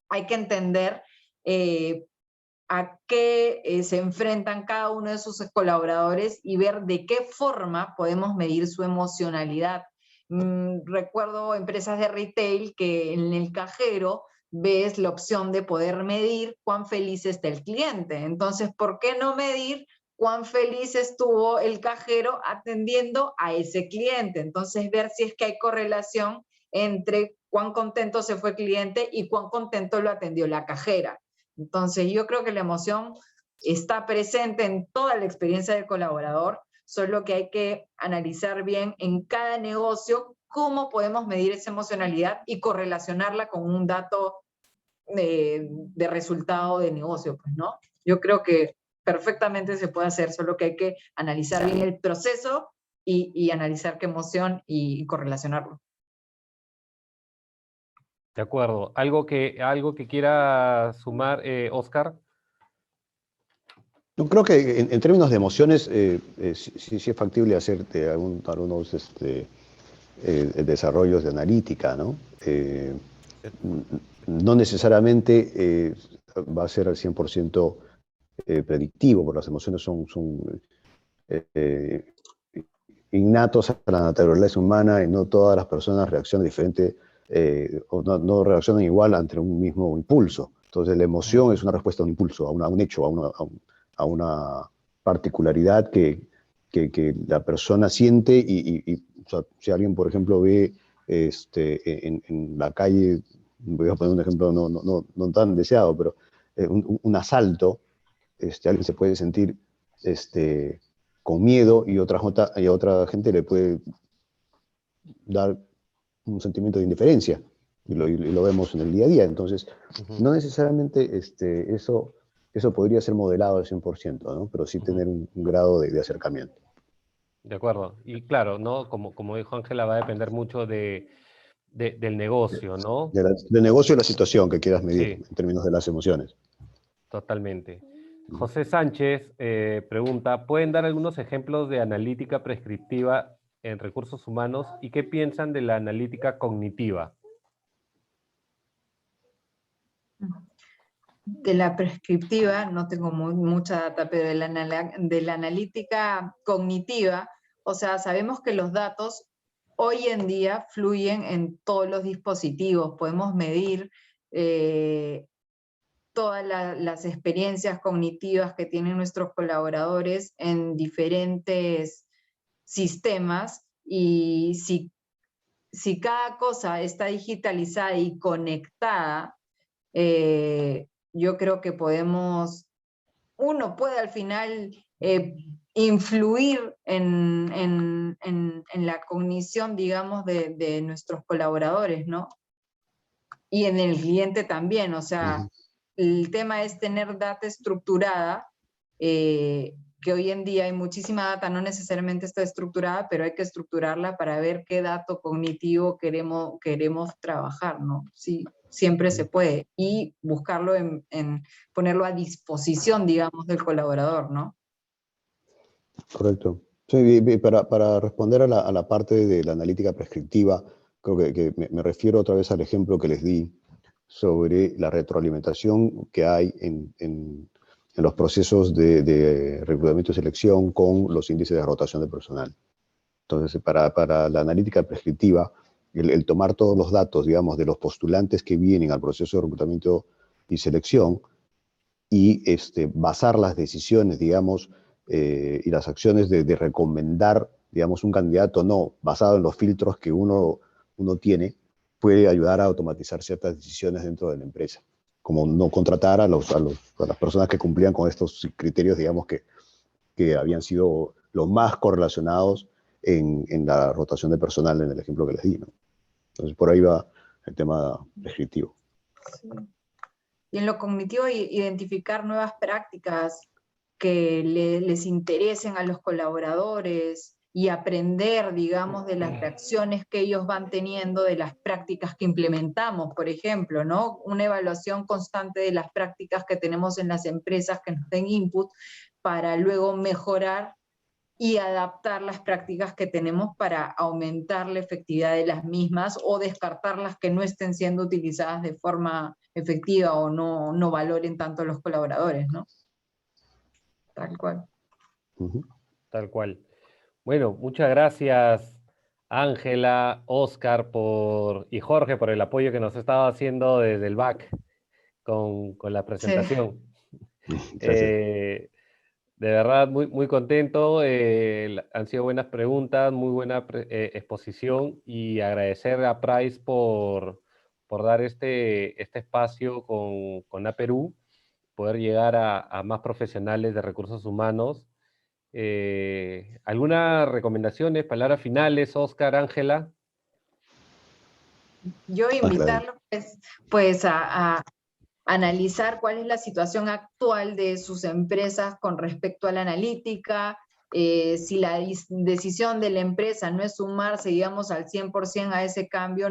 Hay que entender a qué se enfrentan cada uno de sus colaboradores y ver de qué forma podemos medir su emocionalidad. Recuerdo empresas de retail que en el cajero ves la opción de poder medir cuán feliz está el cliente. Entonces, ¿por qué no medir cuán feliz estuvo el cajero atendiendo a ese cliente? Entonces, ver si es que hay correlación entre cuán contento se fue el cliente y cuán contento lo atendió la cajera. Entonces, yo creo que la emoción está presente en toda la experiencia del colaborador, solo que hay que analizar bien en cada negocio cómo podemos medir esa emocionalidad y correlacionarla con un dato de resultado de negocio, pues, ¿no? Yo creo que perfectamente se puede hacer, solo que hay que analizar bien el proceso y analizar qué emoción y correlacionarlo. De acuerdo. ¿Algo que quiera sumar, Oscar? Yo creo que en términos de emociones, sí es factible hacer algunos desarrollos de analítica, ¿no? No necesariamente va a ser al 100% predictivo, porque las emociones son innatos a la naturaleza humana y no todas las personas reaccionan diferente o no reaccionan igual ante un mismo impulso. Entonces la emoción es una respuesta a un impulso, a un hecho, a una particularidad que la persona siente o sea, si alguien, por ejemplo, ve en la calle, voy a poner un ejemplo no tan deseado, pero un asalto, alguien se puede sentir con miedo y a otra gente le puede dar un sentimiento de indiferencia y lo vemos en el día a día. Entonces, no necesariamente eso podría ser modelado al 100%, ¿no? Pero sí tener un grado de acercamiento. De acuerdo. Y claro, ¿no? Como dijo Ángela, va a depender mucho del negocio, ¿no? Del negocio y la situación que quieras medir Sí. en términos de las emociones. Totalmente. José Sánchez pregunta, ¿pueden dar algunos ejemplos de analítica prescriptiva en recursos humanos y qué piensan de la analítica cognitiva? De la prescriptiva, no tengo mucha data, pero de la analítica cognitiva, o sea, sabemos que los datos hoy en día fluyen en todos los dispositivos, podemos medir todas las experiencias cognitivas que tienen nuestros colaboradores en diferentes sistemas y si cada cosa está digitalizada y conectada, yo creo que uno puede al final influir en la cognición, digamos, de nuestros colaboradores, ¿no? Y en el cliente también, o sea, el tema es tener data estructurada, que hoy en día hay muchísima data, no necesariamente está estructurada, pero hay que estructurarla para ver qué dato cognitivo queremos trabajar, ¿no? Sí, siempre se puede. Y buscarlo ponerlo a disposición, digamos, del colaborador, ¿no? Correcto. Sí, para responder a la parte de la analítica prescriptiva, creo que me refiero otra vez al ejemplo que les di sobre la retroalimentación que hay en los procesos de reclutamiento y selección con los índices de rotación de personal. Entonces, para la analítica prescriptiva, el tomar todos los datos, digamos, de los postulantes que vienen al proceso de reclutamiento y selección, y basar las decisiones, digamos, y las acciones de recomendar, digamos, un candidato no basado en los filtros que uno tiene, puede ayudar a automatizar ciertas decisiones dentro de la empresa, como no contratar a las personas que cumplían con estos criterios, digamos, que habían sido los más correlacionados en la rotación de personal, en el ejemplo que les di, ¿no? Entonces, por ahí va el tema descriptivo. Sí. Y en lo cognitivo, identificar nuevas prácticas que les interesen a los colaboradores y aprender, digamos, de las reacciones que ellos van teniendo, de las prácticas que implementamos, por ejemplo, ¿no? Una evaluación constante de las prácticas que tenemos en las empresas que nos den input para luego mejorar y adaptar las prácticas que tenemos para aumentar la efectividad de las mismas o descartar las que no estén siendo utilizadas de forma efectiva o no valoren tanto a los colaboradores, ¿no? Tal cual. Tal cual. Bueno, muchas gracias, Ángela, Oscar y Jorge por el apoyo que nos estaba haciendo desde el back con la presentación. Gracias. De verdad, muy, muy contento. Han sido buenas preguntas, muy buena exposición, y agradecer a Price por dar este espacio con APerú, poder llegar a más profesionales de recursos humanos. ¿Algunas recomendaciones, palabras finales, Oscar, Ángela? Yo Ángela. invitarlos pues a analizar cuál es la situación actual de sus empresas con respecto a la analítica, si la decisión de la empresa no es sumarse, digamos, al 100% a ese cambio,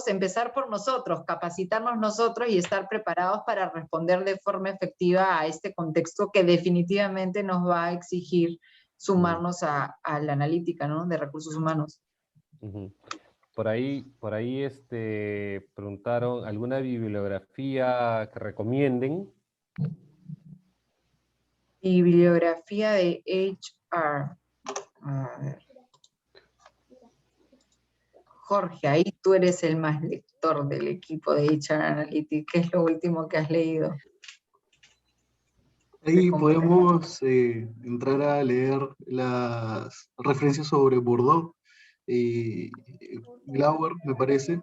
empezar por nosotros, capacitarnos nosotros y estar preparados para responder de forma efectiva a este contexto que definitivamente nos va a exigir sumarnos a la analítica, ¿no? De recursos humanos. Por ahí preguntaron alguna bibliografía que recomienden. Bibliografía de HR. A ver. Jorge, ahí tú eres el más lector del equipo de HR Analytics. ¿Qué es lo último que has leído? Ahí podemos entrar a leer las referencias sobre Bordeaux y Glauber, me parece.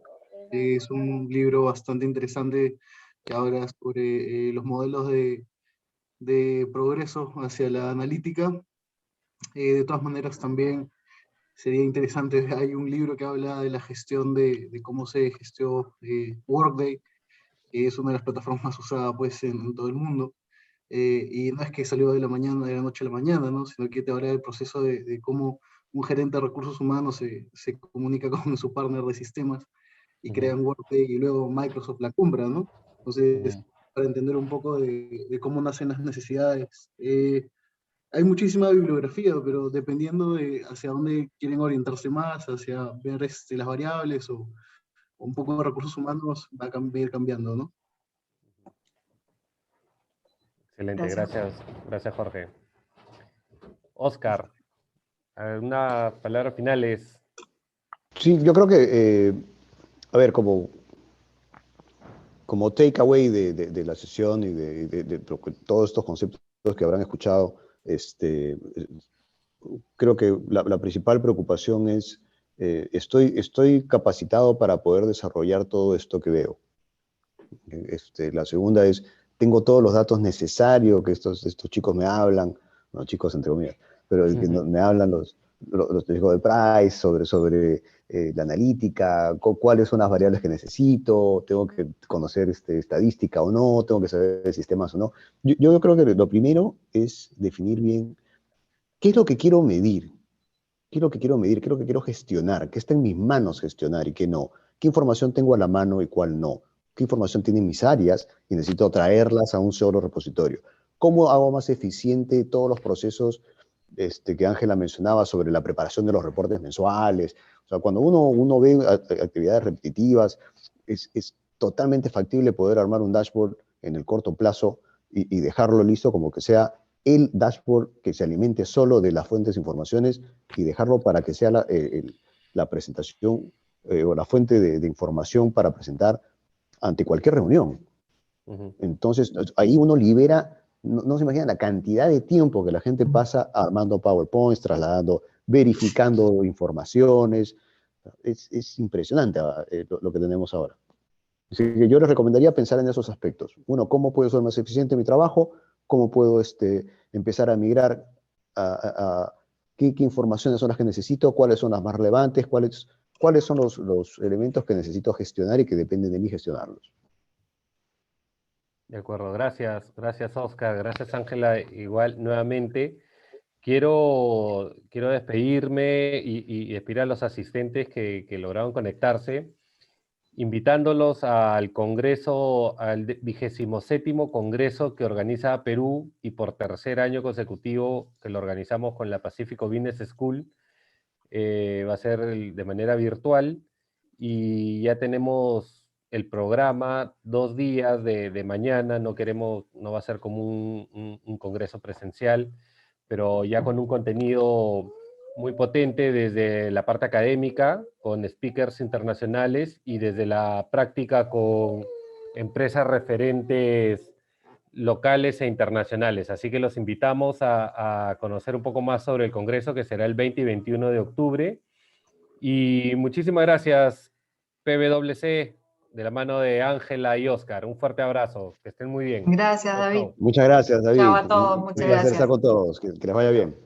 Es un libro bastante interesante que habla sobre los modelos de progreso hacia la analítica. De todas maneras, también sería interesante, hay un libro que habla de la gestión de cómo se gestió Workday, que es una de las plataformas más usadas pues, en todo el mundo. Y no es que salió de la noche a la mañana, ¿no? Sino que te habla del proceso de cómo un gerente de recursos humanos se comunica con su partner de sistemas y crean Workday, y luego Microsoft la compra, ¿no? Entonces, para entender un poco de cómo nacen las necesidades. Hay muchísima bibliografía, pero dependiendo de hacia dónde quieren orientarse más, hacia ver las variables o un poco de recursos humanos, va a ir cambiando, ¿no? Excelente, gracias Jorge. Oscar, ¿algunas palabras finales? Sí, yo creo que, a ver, como takeaway de la sesión y de todos estos conceptos que habrán escuchado, creo que la principal preocupación es, estoy capacitado para poder desarrollar todo esto que veo. La segunda es, tengo todos los datos necesarios que estos chicos me hablan, no chicos entre comillas, pero que me hablan los chicos de Price sobre la analítica, cuáles son las variables que necesito, tengo que conocer estadística o no, tengo que saber de sistemas o no. Yo creo que lo primero es definir bien qué es lo que quiero medir, qué es lo que quiero medir, qué es lo que quiero gestionar, qué está en mis manos gestionar y qué no, qué información tengo a la mano y cuál no, qué información tienen mis áreas y necesito traerlas a un solo repositorio. ¿Cómo hago más eficiente todos los procesos que Ángela mencionaba sobre la preparación de los reportes mensuales? O sea, cuando uno ve actividades repetitivas, es totalmente factible poder armar un dashboard en el corto plazo y dejarlo listo como que sea el dashboard que se alimente solo de las fuentes de informaciones y dejarlo para que sea la presentación o la fuente de información para presentar ante cualquier reunión. Ujú. Entonces, ahí uno libera, no se imagina la cantidad de tiempo que la gente pasa armando PowerPoints, trasladando, verificando informaciones. Es impresionante lo que tenemos ahora. Así que yo les recomendaría pensar en esos aspectos. Uno, ¿cómo puedo ser más eficiente en mi trabajo? ¿Cómo puedo empezar a migrar a qué informaciones son las que necesito? ¿Cuáles son las más relevantes? ¿Cuáles son los elementos que necesito gestionar y que dependen de mí gestionarlos? De acuerdo, gracias Oscar, gracias Ángela, igual nuevamente. Quiero despedirme y despedir a los asistentes que lograron conectarse, invitándolos al Congreso, al 27º Congreso que organiza Perú y por tercer año consecutivo que lo organizamos con la Pacifico Business School. Va a ser de manera virtual y ya tenemos el programa 2 días de mañana, no va a ser como un congreso presencial, pero ya con un contenido muy potente desde la parte académica, con speakers internacionales y desde la práctica con empresas referentes locales e internacionales. Así que los invitamos a conocer un poco más sobre el Congreso, que será el 20 y 21 de octubre. Y muchísimas gracias, PwC, de la mano de Ángela y Oscar. Un fuerte abrazo, que estén muy bien. Gracias, Chau, David. chau. Muchas gracias, Chao David. a todos, Un muchas placer estar gracias. con todos. Que les vaya bien.